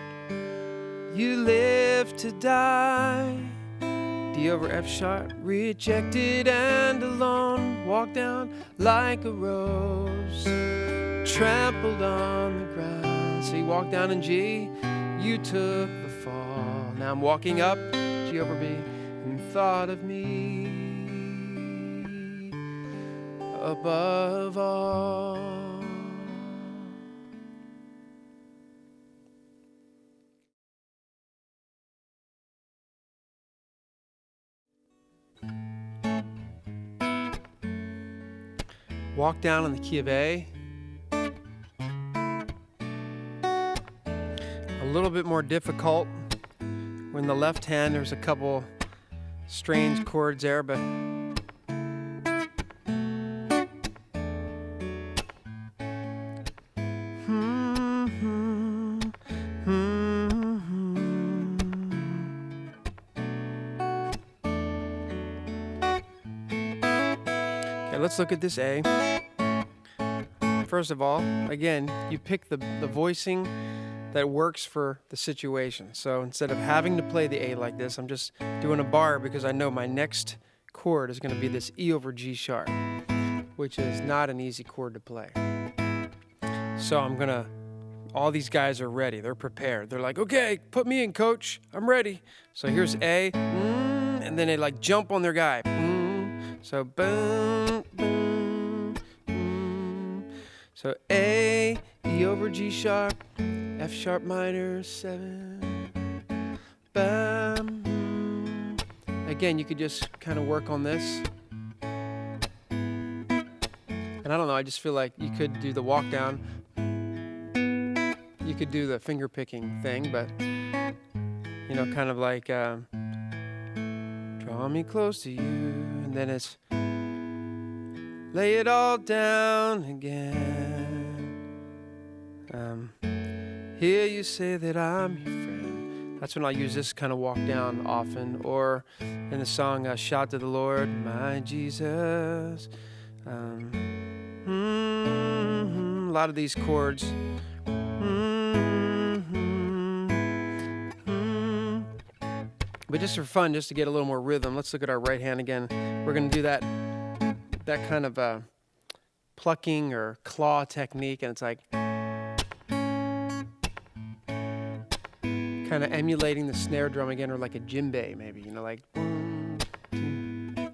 You live to die. D over F sharp. Rejected and alone. Walk down like a rose, trampled on the ground. C, walk down in G, you took the fall. Now I'm walking up, G over B, and thought of me above all. Walk down in the key of A. A little bit more difficult. When the left hand, there's a couple strange chords there, but okay, let's look at this A. First of all, again, you pick the voicing that works for the situation. So instead of having to play the A like this, I'm just doing a bar because I know my next chord is going to be this E over G sharp, which is not an easy chord to play. So I'm going to, all these guys are ready. They're prepared. They're like, okay, put me in, coach. I'm ready. So here's A, and then they like jump on their guy. So boom, boom, boom. So A, E over G sharp, F sharp minor 7. Bam. Again, you could just kind of work on this. And I don't know, I just feel like you could do the walk down. You could do the finger picking thing, but you know, kind of like draw me close to you, and then it's lay it all down again. Hear you say that I'm your friend. That's when I use this kind of walk down often. Or in the song Shout to the Lord, my Jesus. A lot of these chords. But just for fun, just to get a little more rhythm, let's look at our right hand again. We're going to do that kind of plucking or claw technique, and it's like kind of emulating the snare drum again, or like a djembe maybe, you know, like 1, 2.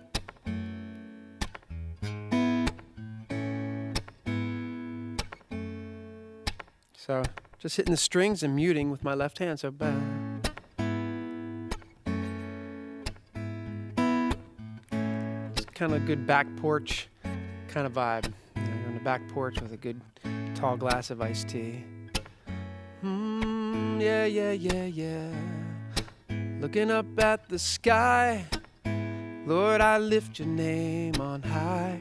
So just hitting the strings and muting with my left hand. So ba. It's kind of a good back porch kind of vibe. You know, you're on the back porch with a good tall glass of iced tea. Yeah, yeah, yeah, yeah. Looking up at the sky, Lord, I lift your name on high.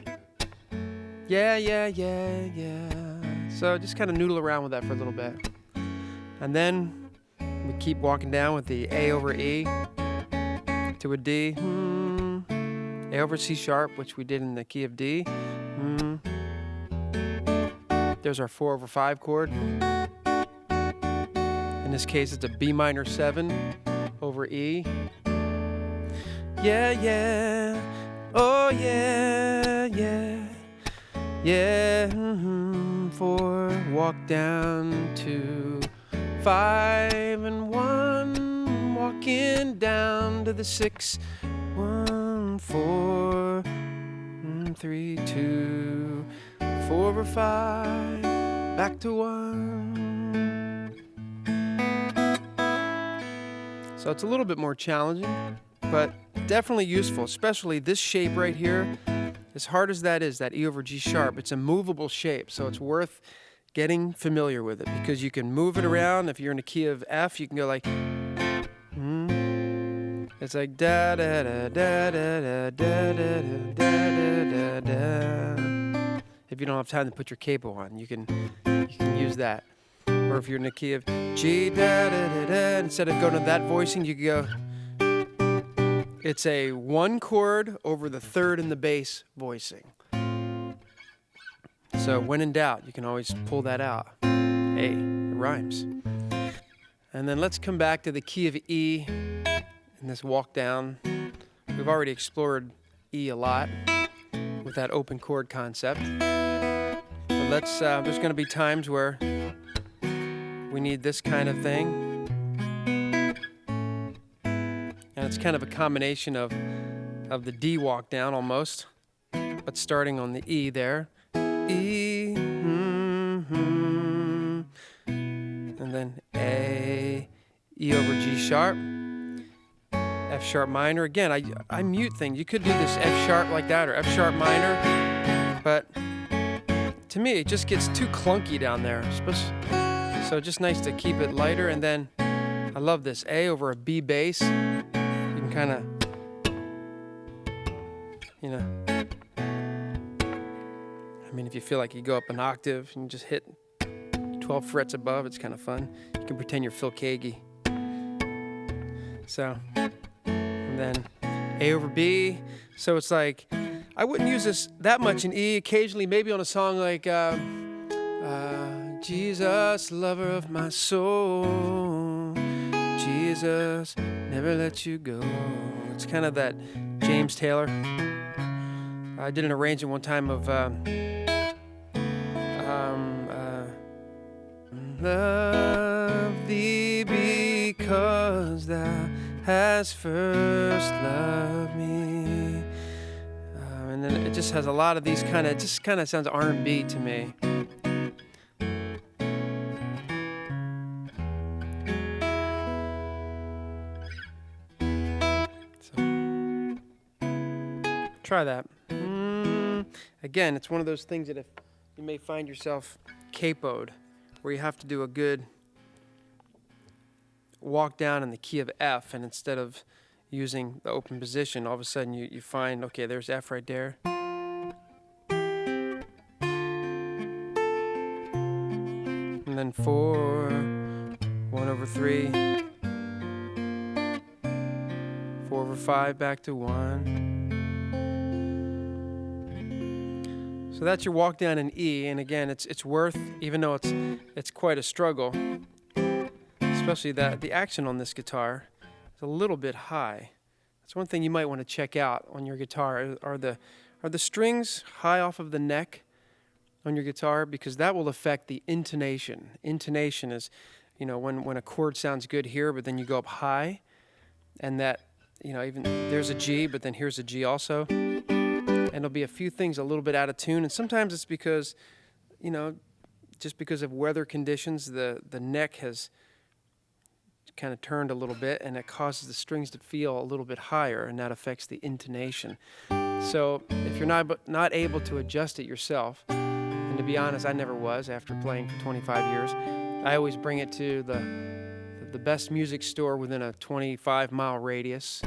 Yeah, yeah, yeah, yeah. So just kind of noodle around with that for a little bit. And then we keep walking down with the A over E to a D. A over C sharp, which we did in the key of D. There's our 4 over 5 chord. In this case, it's a B minor 7 over E. Yeah, yeah. Oh, yeah, yeah. Yeah. 4, walk down to 5 and 1. Walking down to the 6. 1, 4, 3, 2. 4 over 5. Back to 1. So it's a little bit more challenging, but definitely useful, especially this shape right here. As hard as that is, that E over G sharp, it's a movable shape, so it's worth getting familiar with it because you can move it around. If you're in a key of F, you can go like, it's like da da da da da da da da da da. If you don't have time to put your capo on, you can use that. Or if you're in a key of G, da, da, da, da, instead of going to that voicing, you could go, it's a 1 chord over the 3rd in the bass voicing. So when in doubt, you can always pull that out. Hey, it rhymes. And then let's come back to the key of E in this walk down. We've already explored E a lot with that open chord concept. But let's, there's going to be times where need this kind of thing. And it's kind of a combination of the D walk down almost, but starting on the E there. E, and then A, E over G sharp, F sharp minor. Again, I mute things. You could do this F sharp like that or F sharp minor, but to me it just gets too clunky down there. So just nice to keep it lighter. And then I love this A over a B bass. You can kind of, you know, I mean, if you feel like you go up an octave and you just hit 12 frets above, it's kind of fun. You can pretend you're Phil Keaggy. So, and then A over B. So it's like, I wouldn't use this that much in E. Occasionally, maybe on a song like Jesus, lover of my soul, Jesus, never let you go. It's kind of that James Taylor. I did an arrangement one time of love thee because thou hast first loved me. And then it just has a lot of these it just kind of sounds R&B to me. So, try that. Again, it's one of those things that if you may find yourself capoed, where you have to do a good walk down in the key of F, and instead of using the open position, all of a sudden you find, okay, there's F right there. And then 4, 1 over 3, 4 over 5, back to 1. So that's your walk down in E, and again, it's worth, even though it's quite a struggle, especially that the action on this guitar is a little bit high. That's one thing you might want to check out on your guitar. Are the strings high off of the neck on your guitar? Because that will affect the intonation. Intonation is, you know, when a chord sounds good here, but then you go up high, and that, you know, even there's a G, but then here's a G also. And there'll be a few things a little bit out of tune, and sometimes it's because, you know, just because of weather conditions, the neck has kind of turned a little bit, and it causes the strings to feel a little bit higher, and that affects the intonation. So if you're not able to adjust it yourself, and to be honest, I never was after playing for 25 years, I always bring it to the best music store within a 25-mile radius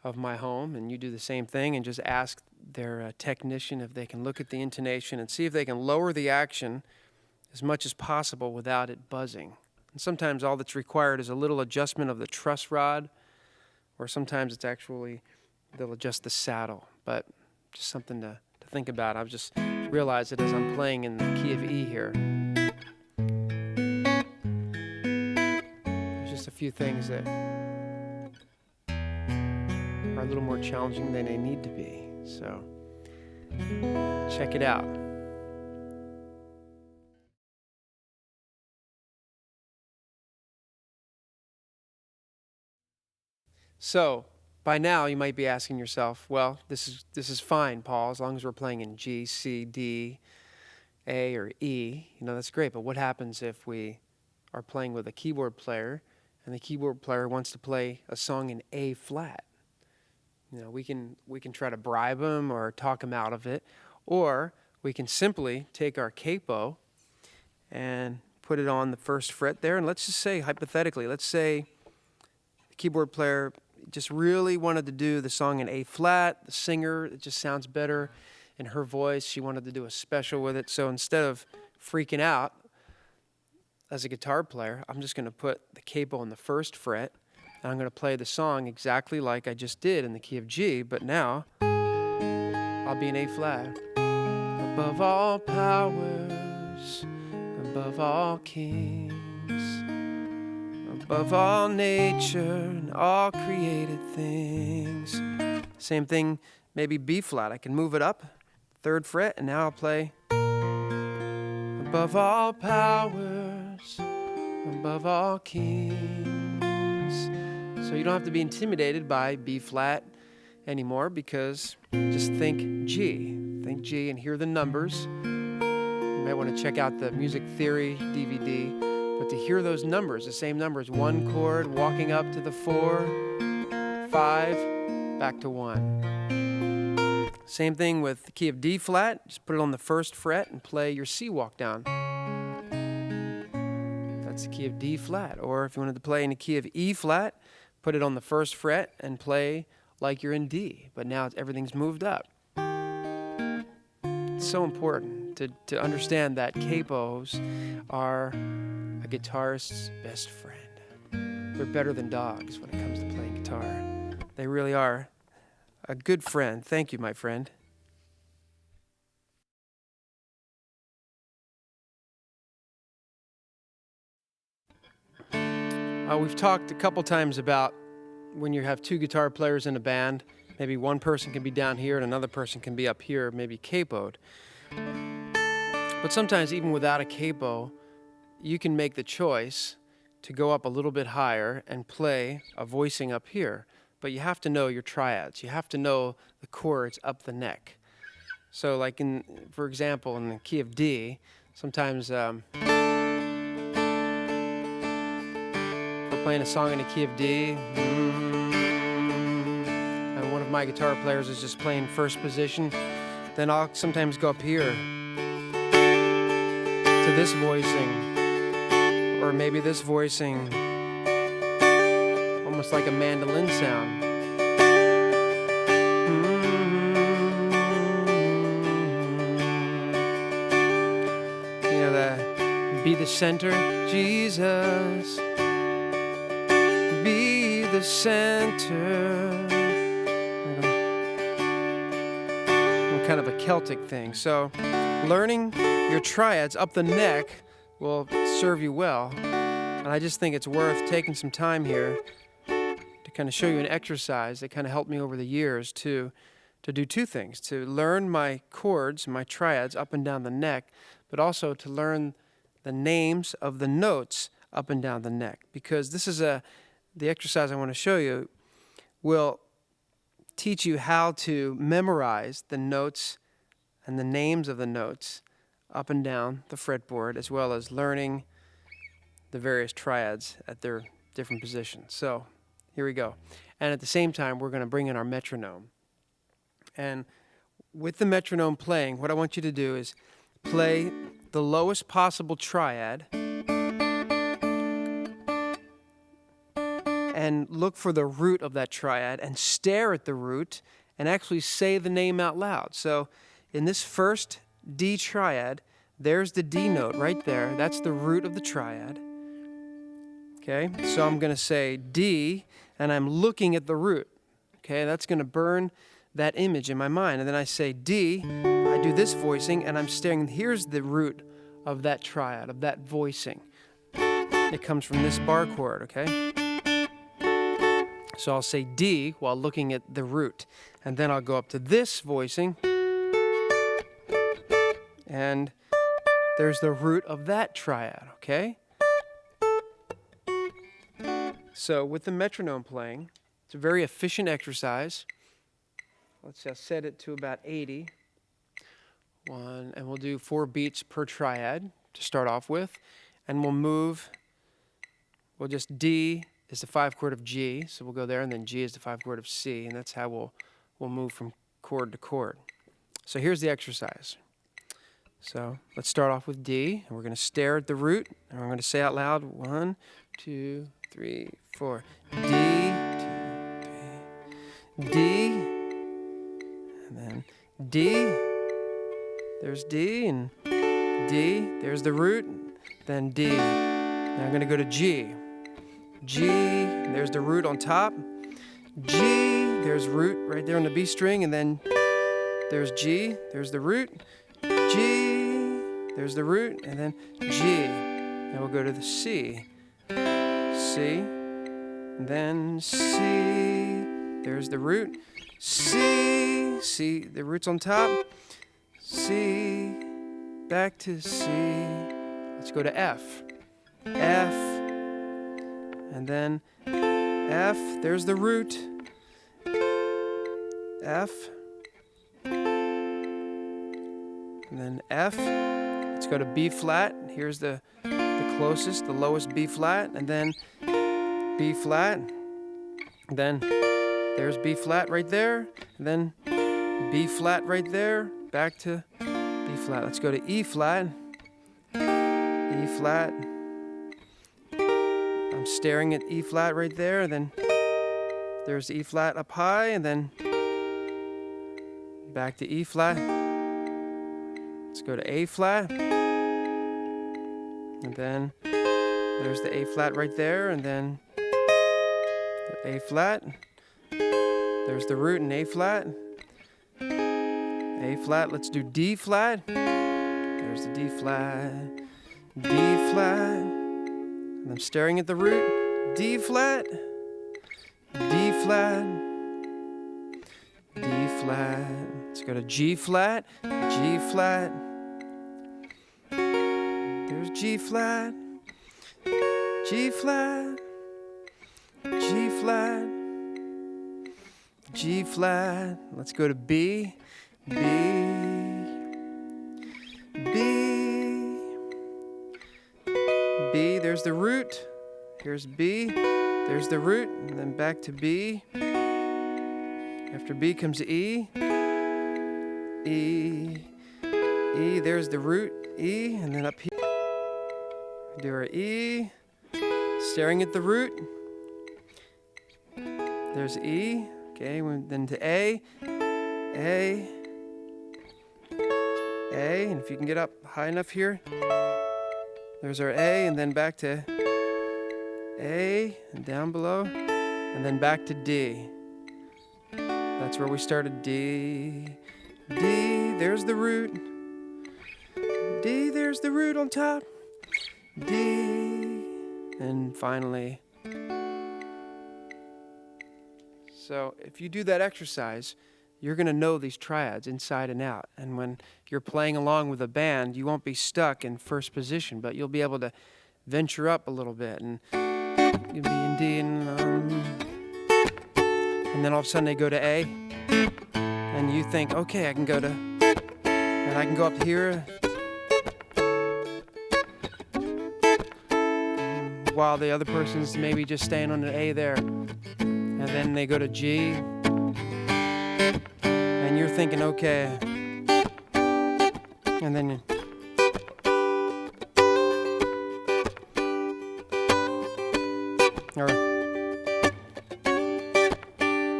of my home, and you do the same thing and just ask their technician if they can look at the intonation and see if they can lower the action as much as possible without it buzzing. And sometimes all that's required is a little adjustment of the truss rod, or sometimes it's actually they'll adjust the saddle. But just something to think about. I've just realized it as I'm playing in the key of E here. There's just a few things that are a little more challenging than they need to be. So check it out. So by now you might be asking yourself, well, this is fine, Paul, as long as we're playing in G, C, D, A, or E. You know, that's great. But what happens if we are playing with a keyboard player and the keyboard player wants to play a song in A flat? You know, we can try to bribe them or talk them out of it, or we can simply take our capo and put it on the first fret there, and let's just say, hypothetically, let's say the keyboard player just really wanted to do the song in A flat. The singer, it just sounds better in her voice. She wanted to do a special with it, so instead of freaking out as a guitar player, I'm just going to put the capo on the first fret, and I'm going to play the song exactly like I just did in the key of G, but now I'll be in A flat. Above all powers, above all kings, above all nature and all created things. Same thing, maybe B flat. I can move it up, third fret, and now I'll play above all powers, above all kings. So you don't have to be intimidated by B flat anymore, because just think G. Think G and hear the numbers. You might want to check out the Music Theory DVD, but to hear those numbers, the same numbers, 1 chord, walking up to the 4, 5, back to 1. Same thing with the key of D flat. Just put it on the 1st fret and play your C walk down. That's the key of D flat. Or if you wanted to play in the key of E flat, put it on the 1st fret and play like you're in D, but now everything's moved up. It's so important to understand that capos are a guitarist's best friend. They're better than dogs when it comes to playing guitar. They really are a good friend. Thank you, my friend. We've talked a couple times about when you have 2 guitar players in a band, maybe one person can be down here and another person can be up here, maybe capoed. But sometimes even without a capo, you can make the choice to go up a little bit higher and play a voicing up here. But you have to know your triads. You have to know the chords up the neck. So like for example, in the key of D, sometimes we're playing a song in the key of D, and one of my guitar players is just playing 1st position, then I'll sometimes go up here to this voicing, or maybe this voicing, almost like a mandolin sound. You know, that be the center, Jesus, be the center. Kind of a Celtic thing. So learning your triads up the neck will serve you well. And I just think it's worth taking some time here to kind of show you an exercise that kind of helped me over the years to do 2 things: to learn my chords, my triads up and down the neck, but also to learn the names of the notes up and down the neck. Because this is the exercise I want to show you will teach you how to memorize the notes and the names of the notes up and down the fretboard, as well as learning the various triads at their different positions. So here we go. And at the same time, we're going to bring in our metronome. And with the metronome playing, what I want you to do is play the lowest possible triad and look for the root of that triad and stare at the root and actually say the name out loud. So in this 1st D triad, there's the D note right there. That's the root of the triad. Okay, so I'm going to say D, and I'm looking at the root. Okay, that's going to burn that image in my mind. And then I say D, I do this voicing, and I'm staring. Here's the root of that triad, of that voicing. It comes from this bar chord, okay? So I'll say D while looking at the root. And then I'll go up to this voicing, and there's the root of that triad, okay? So with the metronome playing, it's a very efficient exercise. Let's just set it to about 80. And we'll do 4 beats per triad to start off with. And we'll just D is the 5 chord of G, so we'll go there, and then G is the 5 chord of C, and that's how we'll move from chord to chord. So here's the exercise. So let's start off with D, and we're going to stare at the root, and we're going to say out loud, 1, 2, 3, 4. D, 2, 3. D, and then D. There's D, and D. There's the root, then D. Now I'm going to go to G. G, there's the root on top. G, there's root right there on the B string, and then there's G, there's the root. G, there's the root, and then G. Now we'll go to the C. C, and then C, there's the root. C, C, the root's on top. C, back to C. Let's go to F. F, and then F, there's the root, F, and then F. Let's go to B flat. Here's the closest, the lowest B flat, and then B flat, and then there's B flat right there, and then B flat right there, back to B flat. Let's go to E flat, E flat. I'm staring at E flat right there, and then there's E flat up high, and then back to E flat. Let's go to A flat, and then there's the A flat right there, and then the A flat. There's the root in A flat. A flat, let's do D flat. There's the D flat, D flat. And I'm staring at the root, D flat, D flat, D flat. Let's go to G flat, G flat. There's G flat, G flat, G flat, G flat. Let's go to B, B, B, B. There's the root. Here's B. There's the root, and then back to B. After B comes E, E, E. There's the root, E, and then up here. Do our E, staring at the root. There's E. Okay, then to A, A, A, and if you can get up high enough here, there's our A, and then back to A, and down below, and then back to D. That's where we started, D, D, there's the root, D, there's the root on top, D, and finally. So if you do that exercise, you're going to know these triads inside and out. And when you're playing along with a band, you won't be stuck in first position, but you'll be able to venture up a little bit. And you'll be in D, and then all of a sudden they go to A. And you think, okay, I can go to, and I can go up here. While the other person's maybe just staying on an A there. And then they go to G. And you're thinking, okay. And then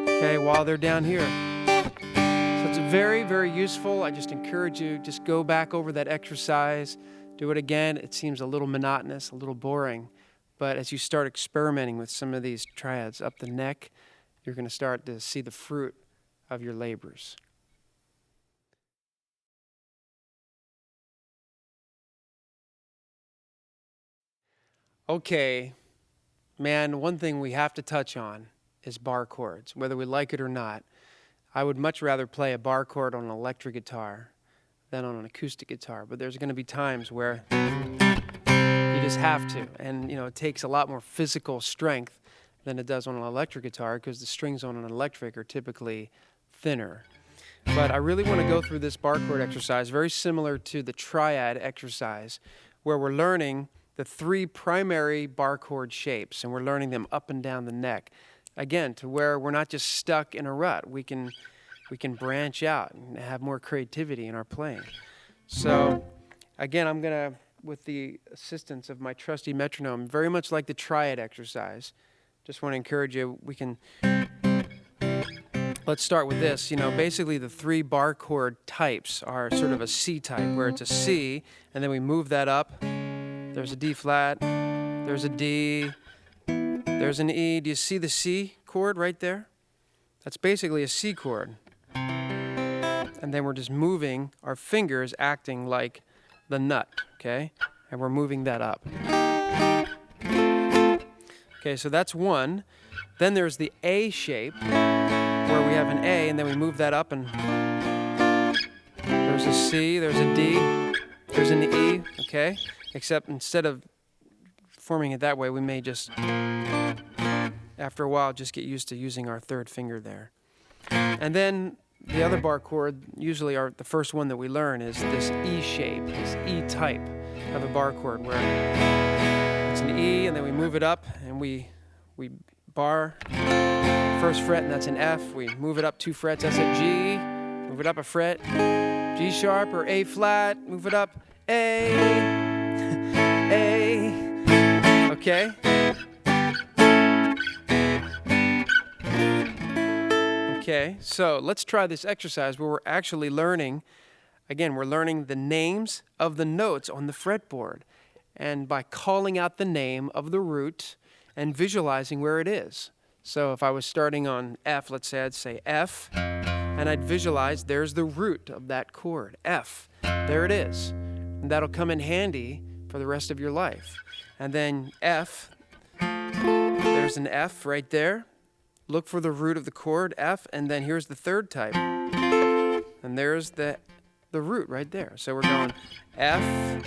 okay, while they're down here. So it's very, very useful. I just encourage you, just go back over that exercise. Do it again. It seems a little monotonous, a little boring. But as you start experimenting with some of these triads up the neck, you're going to start to see the fruit of your labors. Okay, man, one thing we have to touch on is bar chords, whether we like it or not. I would much rather play a bar chord on an electric guitar than on an acoustic guitar, but there's going to be times where you just have to, and it takes a lot more physical strength than it does on an electric guitar because the strings on an electric are typically thinner. But I really want to go through this bar chord exercise, very similar to the triad exercise, where we're learning the 3 primary bar chord shapes, and we're learning them up and down the neck. Again, to where we're not just stuck in a rut. We can branch out and have more creativity in our playing. So, again, I'm going to, with the assistance of my trusty metronome, very much like the triad exercise. Just want to encourage you, let's start with this. Basically the 3 bar chord types are sort of a C type, where it's a C, and then we move that up. There's a D flat, there's a D, there's an E. Do you see the C chord right there? That's basically a C chord. And then we're just moving our fingers, acting like the nut, okay? And we're moving that up. Okay, so that's one. Then there's the A shape, where we have an A, and then we move that up, and there's a C, there's a D, there's an E, okay? Except instead of performing it that way, we may just, after a while, just get used to using our third finger there. And then the other bar chord, usually the first one that we learn, is this E shape, this E type of a bar chord, where it's an E and then we move it up and we bar first fret, and that's an F. We move it up 2 frets, that's a G. Move it up a fret, G sharp or A flat. Move it up, A, A. Okay? Okay, so let's try this exercise where we're actually learning, again, we're learning the names of the notes on the fretboard. And by calling out the name of the root and visualizing where it is. So if I was starting on F, let's say I'd say F, and I'd visualize there's the root of that chord, F. There it is. And that'll come in handy for the rest of your life. And then F, there's an F right there. Look for the root of the chord, F, and then here's the third type. And there's the root right there. So we're going F,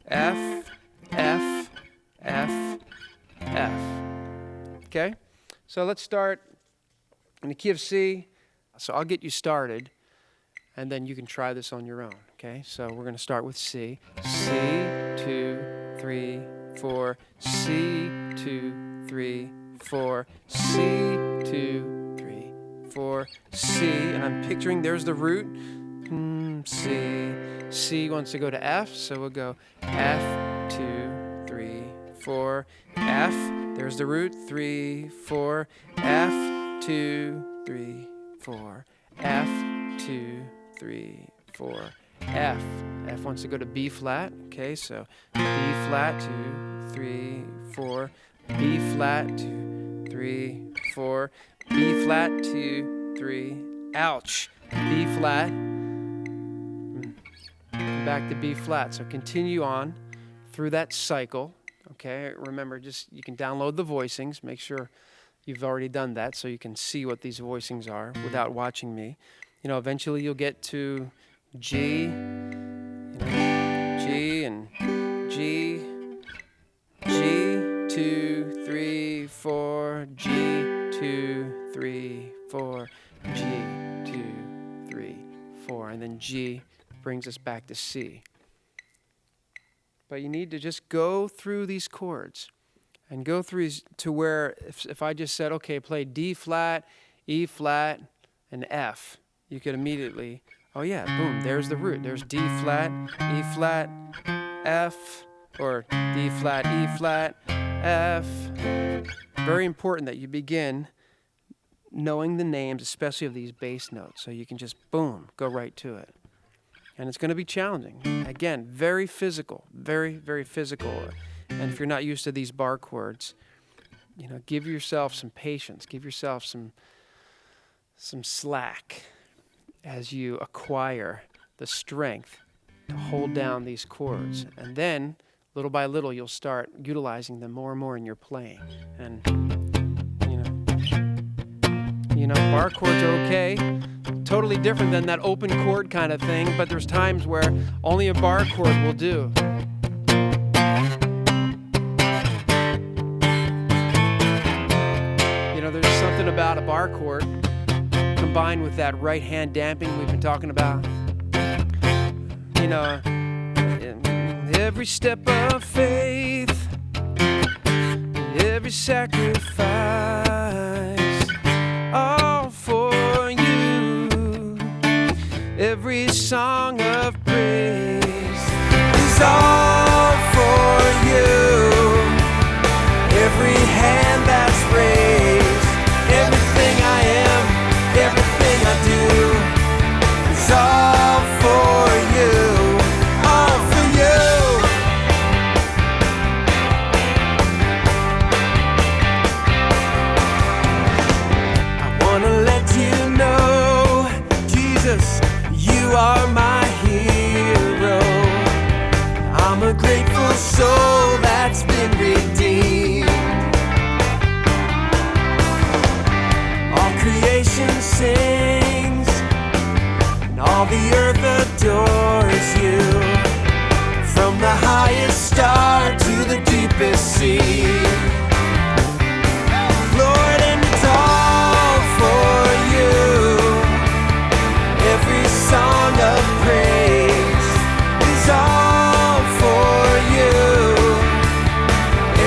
F, F, F, F. Okay? So let's start in the key of C. So I'll get you started, and then you can try this on your own. Okay? So we're going to start with C. C, 2, 3, 4. C, 2, 3, 4. C, 2, 3, 4. C, and I'm picturing there's the root. C. C wants to go to F, so we'll go F, 2, 3, 4. F, there's the root, 3, 4. F, 2, 3, 4. F, 2, 3, 4. F. F wants to go to B flat. Okay, so B flat, 2, 3, 4. B flat, 2, 3, 4. B flat, 2, 3. Ouch. B flat. Back to B flat. So continue on through that cycle. Okay, remember, just you can download the voicings. Make sure you've already done that so you can see what these voicings are without watching me. You know, eventually you'll get to G, G and G, G, 2, 3, 4, G, 2, 3, 4, G, 2, 3, 4, and then G brings us back to C. But you need to just go through these chords and go through to where if I just said, okay, play D flat, E flat, and F, you could immediately, oh yeah, boom, there's the root. There's D flat, E flat, F, or D flat, E flat, F. Very important that you begin knowing the names, especially of these bass notes, so you can just, boom, go right to it. And it's going to be challenging. Again, very physical, very, very physical. And if you're not used to these bar chords, you know, give yourself some patience. Give yourself some slack as you acquire the strength to hold down these chords. And then, little by little, you'll start utilizing them more and more in your playing. And, you know, bar chords are okay. Totally different than that open chord kind of thing, but there's times where only a bar chord will do. You know, there's something about a bar chord combined with that right hand damping we've been talking about. You know, every step of faith, every sacrifice, all for you. Every song of praise is all for you. Every hand that's raised, everything I am, everything I do is all for you, all for you. I want to let you know, Jesus, you are my hero. I'm a grateful soul that's been redeemed. All creation sings, and all the earth adores you. From the highest star to the deepest sea, see. Lord, and it's all for you. Every song of praise is all for you.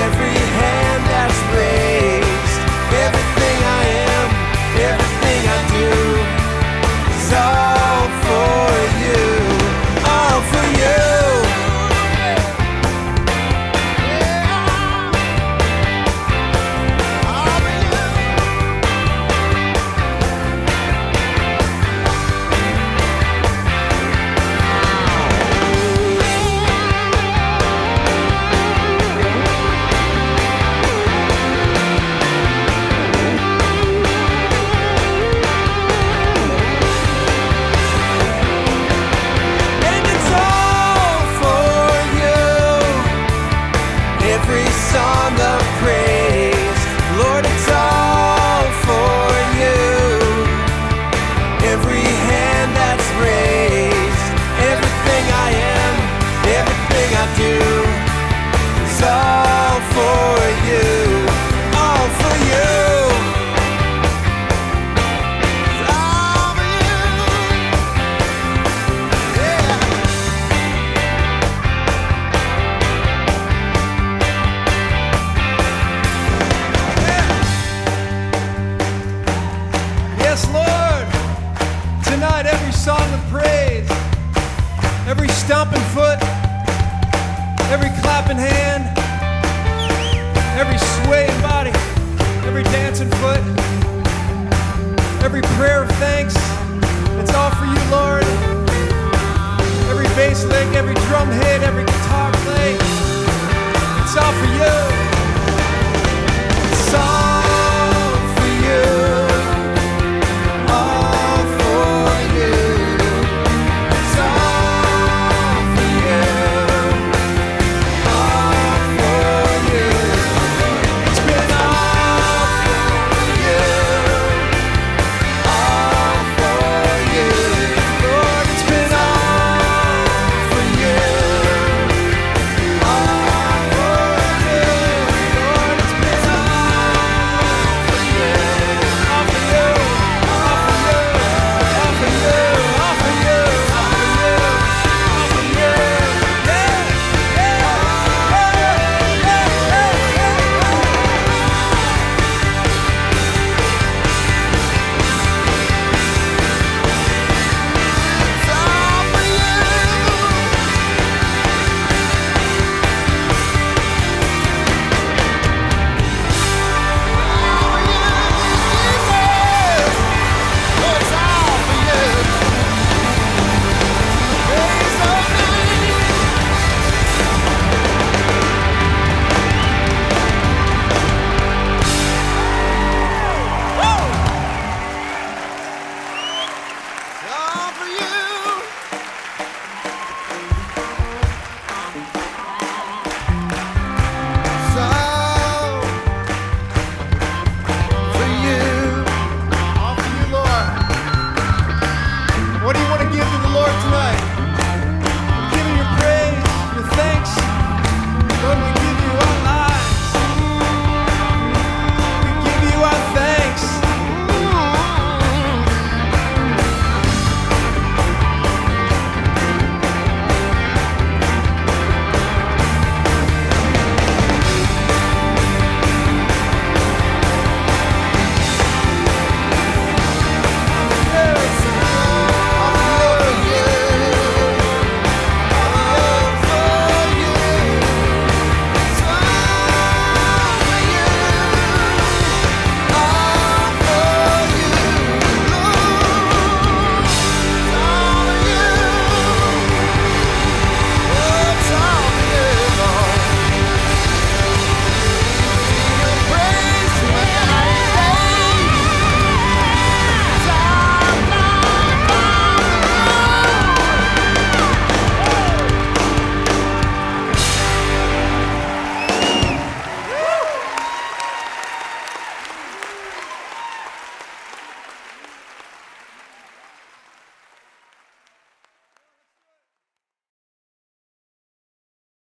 Every hand that's raised, everything I am, everything I do is all for you, all for you. Every song of praise, Lord, it's all for you. Every hand that's raised, everything I am, everything I do is all for you, all for you. It's all for you. Yeah. Yes, Lord, tonight every song of praise, every stomping foot, every clapping hand, every swaying